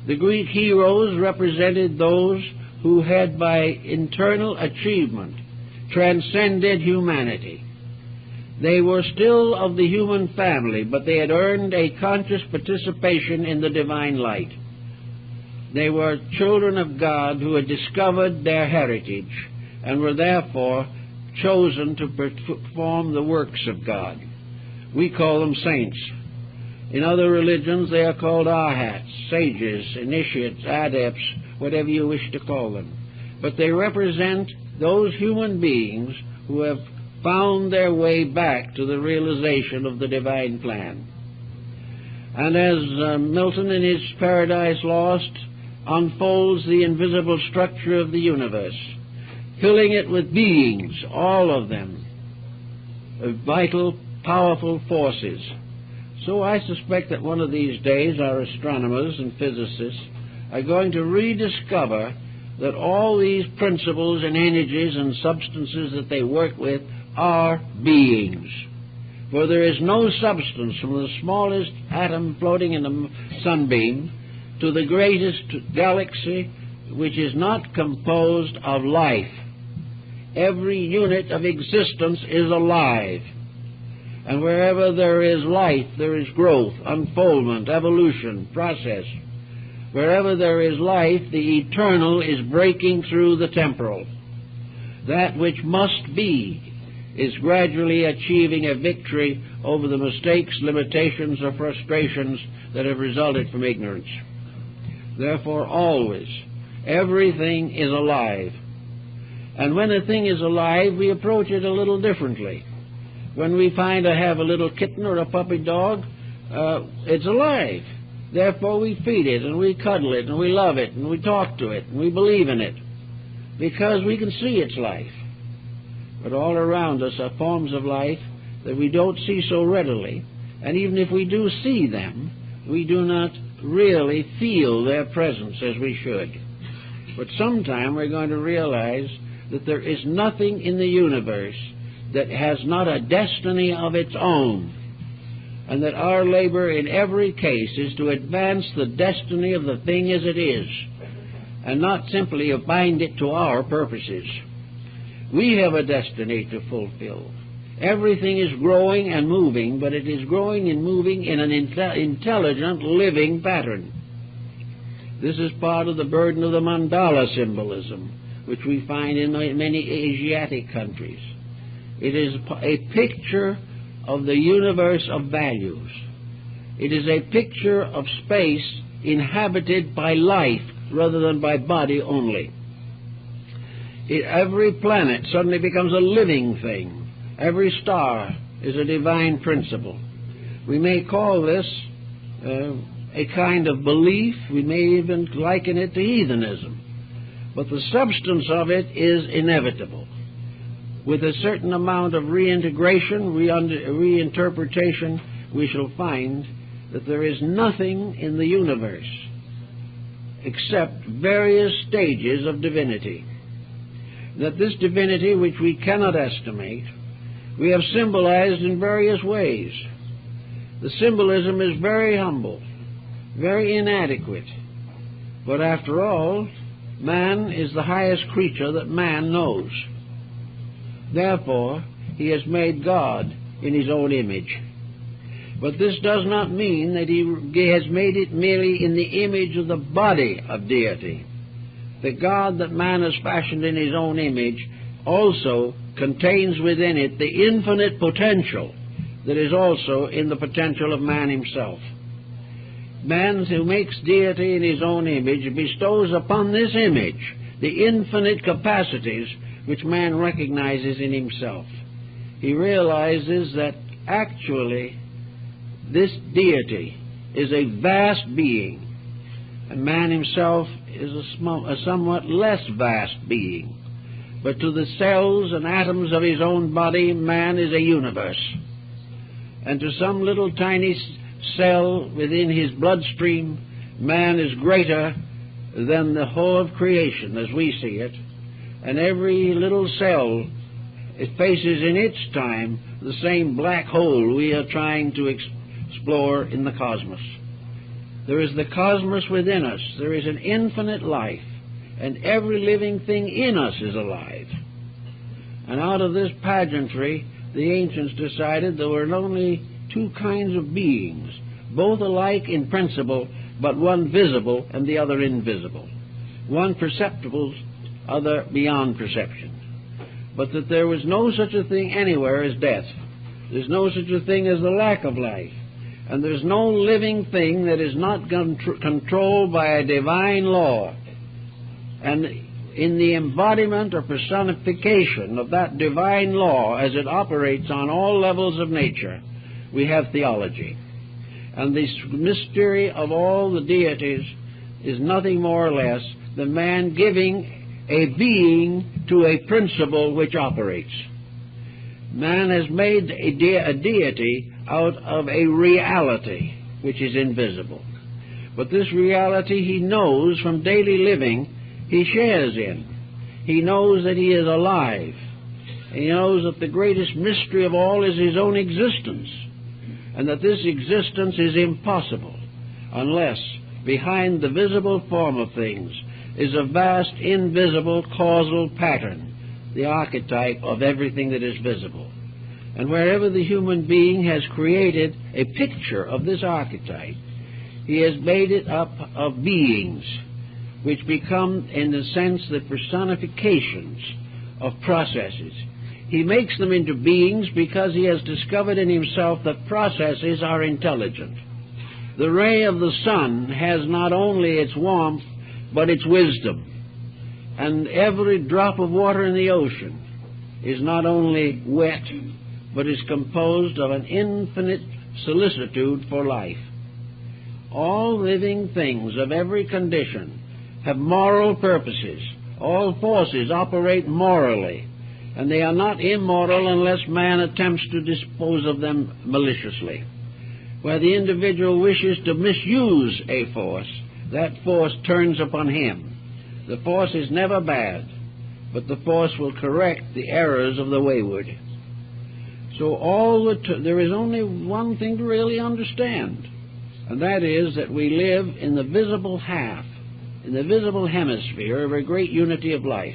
The Greek heroes represented those who had by internal achievement transcended humanity. They were still of the human family, but they had earned a conscious participation in the divine light. They were children of God who had discovered their heritage and were therefore chosen to perform the works of God. We call them saints. In other religions they are called arhats, sages, initiates, adepts, whatever you wish to call them. But they represent those human beings who have found their way back to the realization of the divine plan. And as Milton in his Paradise Lost unfolds the invisible structure of the universe, filling it with beings, all of them, vital, powerful forces. So I suspect that one of these days our astronomers and physicists are going to rediscover that all these principles and energies and substances that they work with are beings. For there is no substance from the smallest atom floating in a sunbeam to the greatest galaxy which is not composed of life. Every unit of existence is alive. And wherever there is life, there is growth, unfoldment, evolution, process. Wherever there is life, the eternal is breaking through the temporal. That which must be is gradually achieving a victory over the mistakes, limitations, or frustrations that have resulted from ignorance. Therefore, always, everything is alive. And when a thing is alive, we approach it a little differently. When we find I have a little kitten or a puppy dog, it's alive. Therefore, we feed it, and we cuddle it, and we love it, and we talk to it, and we believe in it, because we can see its life. But all around us are forms of life that we don't see so readily, and even if we do see them, we do not really feel their presence as we should. But sometime we're going to realize that there is nothing in the universe that has not a destiny of its own. and that our labor in every case is to advance the destiny of the thing as it is, and not simply bind it to our purposes. We have a destiny to fulfill. Everything is growing and moving, but it is growing and moving in an intelligent, living pattern. This is part of the burden of the mandala symbolism, which we find in many Asiatic countries. It is a picture of the universe of values. It is a picture of space inhabited by life rather than by body only. Every planet suddenly becomes a living thing. Every star is a divine principle. We may call this a kind of belief. We may even liken it to heathenism. But the substance of it is inevitable. With a certain amount of reintegration, reinterpretation, we shall find that there is nothing in the universe except various stages of divinity. That this divinity, which we cannot estimate, we have symbolized in various ways. The symbolism is very humble, very inadequate. But after all, man is the highest creature that man knows. Therefore, he has made God in his own image. But this does not mean that he has made it merely in the image of the body of deity. The God that man has fashioned in his own image also contains within it the infinite potential that is also in the potential of man himself. Man who makes deity in his own image bestows upon this image the infinite capacities which man recognizes in himself. He realizes that actually this deity is a vast being, and man himself is a somewhat less vast being. But to the cells and atoms of his own body, man is a universe. And to some little tiny cell within his bloodstream, man is greater than the whole of creation as we see it. And every little cell, it faces in its time the same black hole we are trying to explore in the cosmos. There is the cosmos within us. There is an infinite life, and every living thing in us is alive. And out of this pageantry, the ancients decided there were only two kinds of beings, both alike in principle, but one visible and the other invisible. One perceptible, other beyond perception. But that there was no such a thing anywhere as death. There's no such a thing as the lack of life. And there's no living thing that is not controlled by a divine law. And in the embodiment or personification of that divine law as it operates on all levels of nature, we have theology. And this mystery of all the deities is nothing more or less than man giving a being to a principle which operates. Man has made a deity out of a reality which is invisible. But this reality he knows from daily living he shares in. He knows that he is alive. He knows that the greatest mystery of all is his own existence, and that this existence is impossible unless behind the visible form of things is a vast invisible causal pattern, the archetype of everything that is visible. And wherever the human being has created a picture of this archetype, he has made it up of beings which become, in a sense, the personifications of processes. He makes them into beings because he has discovered in himself that processes are intelligent. The ray of the sun has not only its warmth, but its wisdom. And every drop of water in the ocean is not only wet, but is composed of an infinite solicitude for life. All living things of every condition have moral purposes. All forces operate morally, and they are not immoral unless man attempts to dispose of them maliciously. Where the individual wishes to misuse a force, that force turns upon him. The force is never bad, but the force will correct the errors of the wayward. So there is only one thing to really understand, and that is that we live in the visible half, in the visible hemisphere of a great unity of life.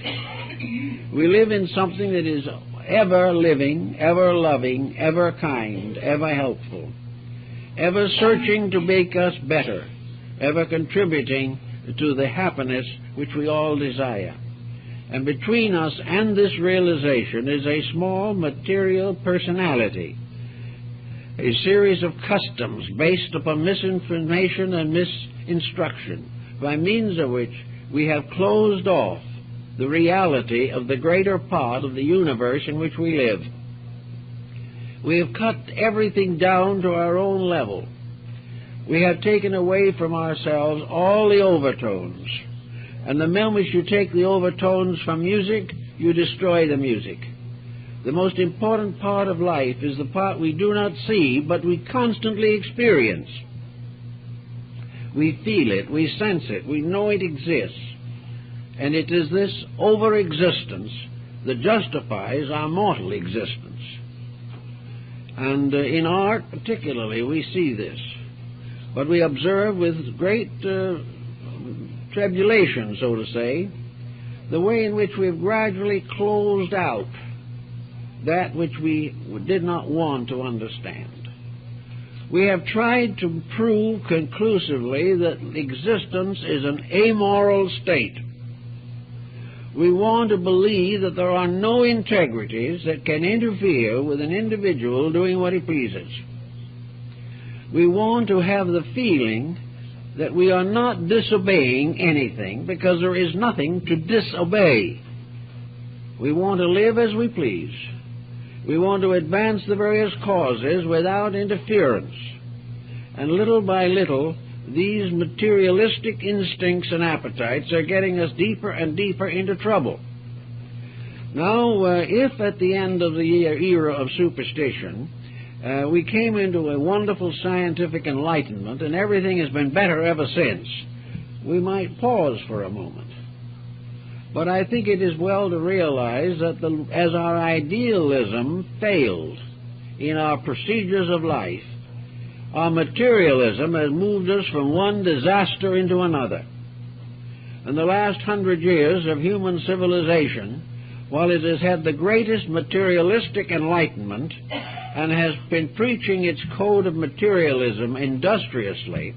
We live in something that is ever living, ever loving, ever kind, ever helpful, ever searching to make us better, ever contributing to the happiness which we all desire. And between us and this realization is a small material personality, a series of customs based upon misinformation and misinstruction, by means of which we have closed off the reality of the greater part of the universe in which we live. We have cut everything down to our own level. We have taken away from ourselves all the overtones. And the moment you take the overtones from music, you destroy the music. The most important part of life is the part we do not see, but we constantly experience. We feel it, we sense it, we know it exists. And it is this over-existence that justifies our mortal existence. And in art particularly we see this. But we observe with great tribulation, so to say, the way in which we've gradually closed out that which we did not want to understand. We have tried to prove conclusively that existence is an amoral state. We want to believe that there are no integrities that can interfere with an individual doing what he pleases. We want to have the feeling that we are not disobeying anything because there is nothing to disobey. We want to live as we please. We want to advance the various causes without interference. And little by little, these materialistic instincts and appetites are getting us deeper and deeper into trouble. Now, if at the end of the era of superstition, we came into a wonderful scientific enlightenment and everything has been better ever since, we might pause for a moment. But I think it is well to realize that as our idealism failed in our procedures of life, our materialism has moved us from one disaster into another. In the last 100 years of human civilization, while it has had the greatest materialistic enlightenment and has been preaching its code of materialism industriously,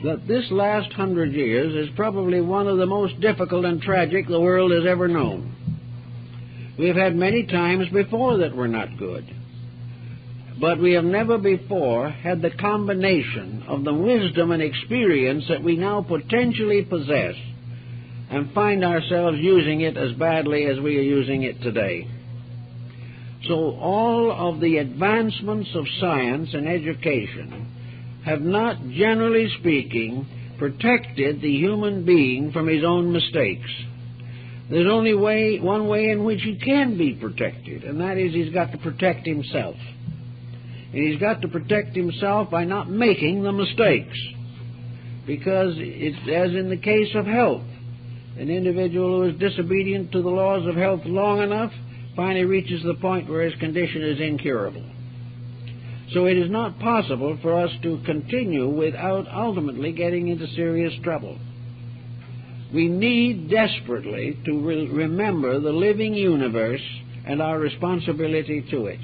that this last 100 years is probably one of the most difficult and tragic the world has ever known. We have had many times before that were not good, but we have never before had the combination of the wisdom and experience that we now potentially possess and find ourselves using it as badly as we are using it today. So all of the advancements of science and education have not, generally speaking, protected the human being from his own mistakes. There's only one way in which he can be protected, and that is he's got to protect himself. And he's got to protect himself by not making the mistakes. Because it's as in the case of health. An individual who is disobedient to the laws of health long enough finally reaches the point where his condition is incurable. So it is not possible for us to continue without ultimately getting into serious trouble. We need desperately to remember the living universe and our responsibility to it.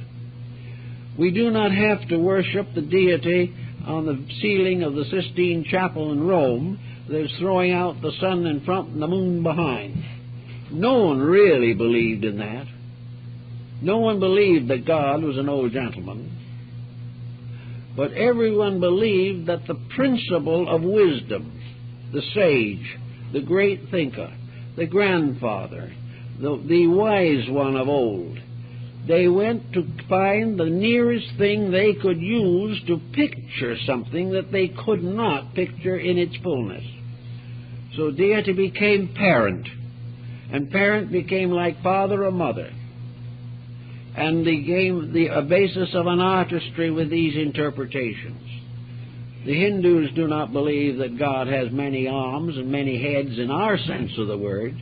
We do not have to worship the deity on the ceiling of the Sistine Chapel in Rome that is throwing out the sun in front and the moon behind. No one really believed in that. No one believed that God was an old gentleman. But everyone believed that the principle of wisdom, the sage, the great thinker, the grandfather, the wise one of old, they went to find the nearest thing they could use to picture something that they could not picture in its fullness. So deity became parent, and parent became like father or mother, and became a basis of an artistry with these interpretations. The Hindus do not believe that God has many arms and many heads in our sense of the word,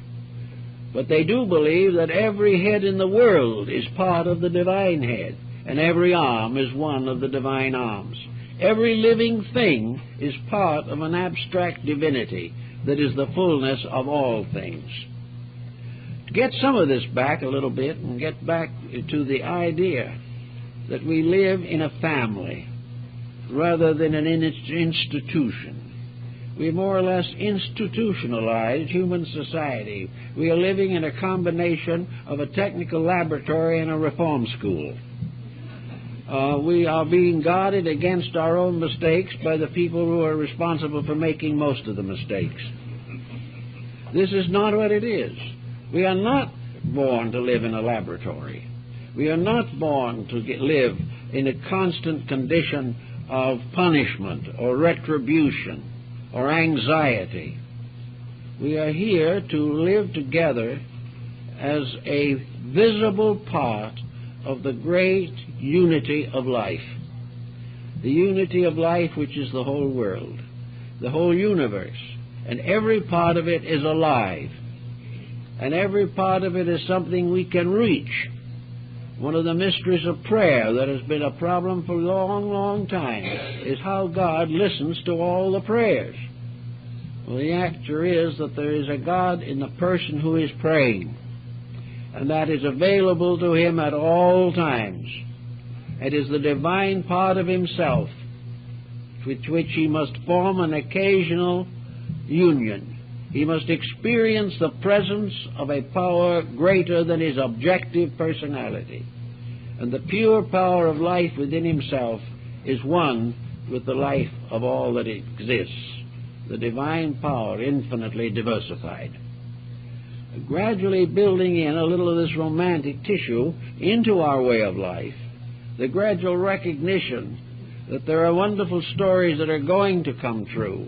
but they do believe that every head in the world is part of the divine head, and every arm is one of the divine arms. Every living thing is part of an abstract divinity that is the fullness of all things. To get some of this back a little bit and get back to the idea that we live in a family rather than an institution. We more or less institutionalized human society. We are living in a combination of a technical laboratory and a reform school. We are being guarded against our own mistakes by the people who are responsible for making most of the mistakes. This is not what it is. We are not born to live in a laboratory. We are not born to live in a constant condition of punishment or retribution or anxiety. We are here to live together as a visible part of the great unity of life. The unity of life which is the whole world, the whole universe, and every part of it is alive. And every part of it is something we can reach. One of the mysteries of prayer that has been a problem for a long, long time is how God listens to all the prayers. Well, the answer is that there is a God in the person who is praying, and that is available to him at all times. It is the divine part of himself with which he must form an occasional union. He must experience the presence of a power greater than his objective personality. And the pure power of life within himself is one with the life of all that exists, the divine power infinitely diversified. Gradually building in a little of this romantic tissue into our way of life, the gradual recognition that there are wonderful stories that are going to come true,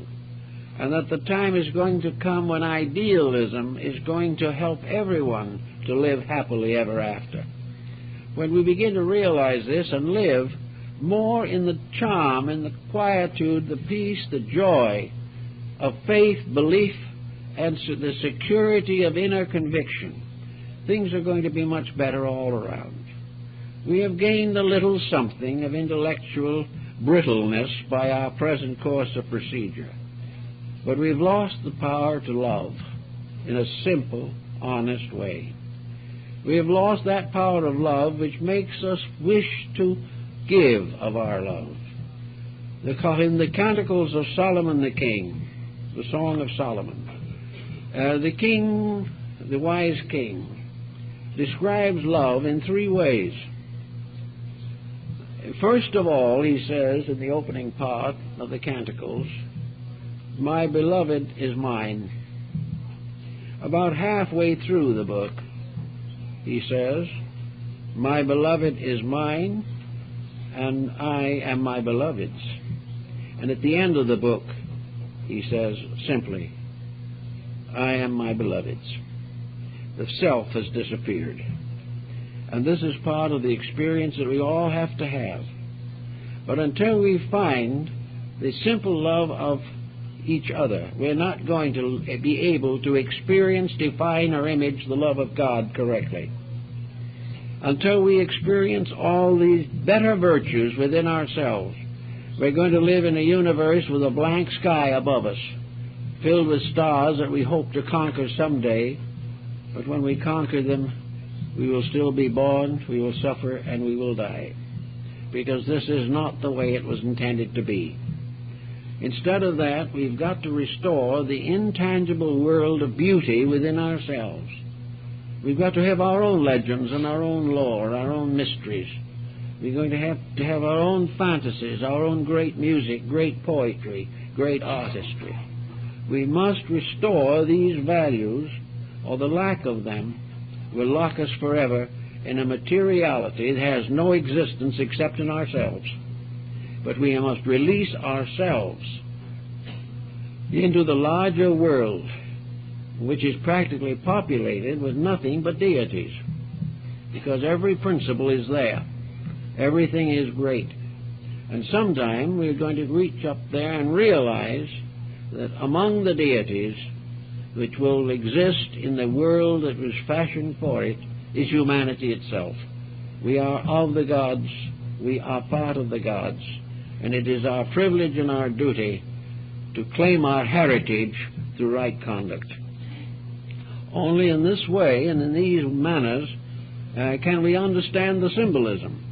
and that the time is going to come when idealism is going to help everyone to live happily ever after. When we begin to realize this and live more in the charm, in the quietude, the peace, the joy of faith, belief, and the security of inner conviction, things are going to be much better all around. We have gained a little something of intellectual brittleness by our present course of procedure. But we've lost the power to love in a simple, honest way. We have lost that power of love which makes us wish to give of our love. In the Canticles of Solomon the King, the Song of Solomon, the king, the wise king, describes love in three ways. First of all, he says in the opening part of the Canticles, "My beloved is mine." About halfway through the book, he says, "My beloved is mine, and I am my beloved's." And at the end of the book, he says simply, "I am my beloved's." The self has disappeared. And this is part of the experience that we all have to have. But until we find the simple love of each other, we're not going to be able to experience, define, or image the love of God correctly. Until we experience all these better virtues within ourselves, we're going to live in a universe with a blank sky above us, filled with stars that we hope to conquer someday. But when we conquer them, we will still be born, we will suffer, and we will die. Because this is not the way it was intended to be. Instead of that, we've got to restore the intangible world of beauty within ourselves. We've got to have our own legends and our own lore, our own mysteries. We're going to have our own fantasies, our own great music, great poetry, great artistry. We must restore these values, or the lack of them will lock us forever in a materiality that has no existence except in ourselves. But we must release ourselves into the larger world, which is practically populated with nothing but deities, because every principle is there. Everything is great. And sometime we're going to reach up there and realize that among the deities which will exist in the world that was fashioned for it is humanity itself. We are of the gods. We are part of the gods. And it is our privilege and our duty to claim our heritage through right conduct. Only in this way and in these manners can we understand the symbolism.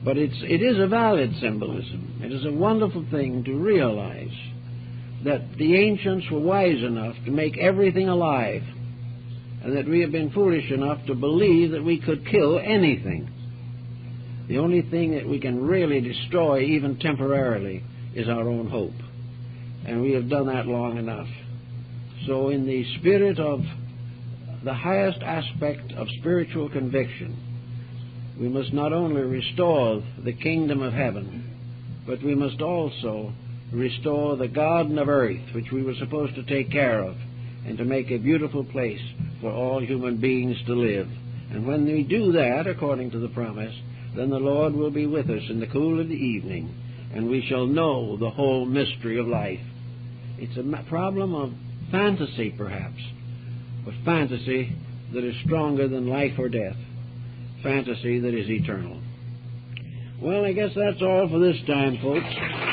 But it is a valid symbolism. It is a wonderful thing to realize that the ancients were wise enough to make everything alive, and that we have been foolish enough to believe that we could kill anything. The only thing that we can really destroy, even temporarily, is our own hope. And we have done that long enough. So in the spirit of the highest aspect of spiritual conviction, we must not only restore the kingdom of heaven, but we must also restore the garden of earth, which we were supposed to take care of, and to make a beautiful place for all human beings to live. And when we do that, according to the promise, then the Lord will be with us in the cool of the evening, and we shall know the whole mystery of life. It's a problem of fantasy, perhaps, but fantasy that is stronger than life or death, fantasy that is eternal. Well, I guess that's all for this time, folks.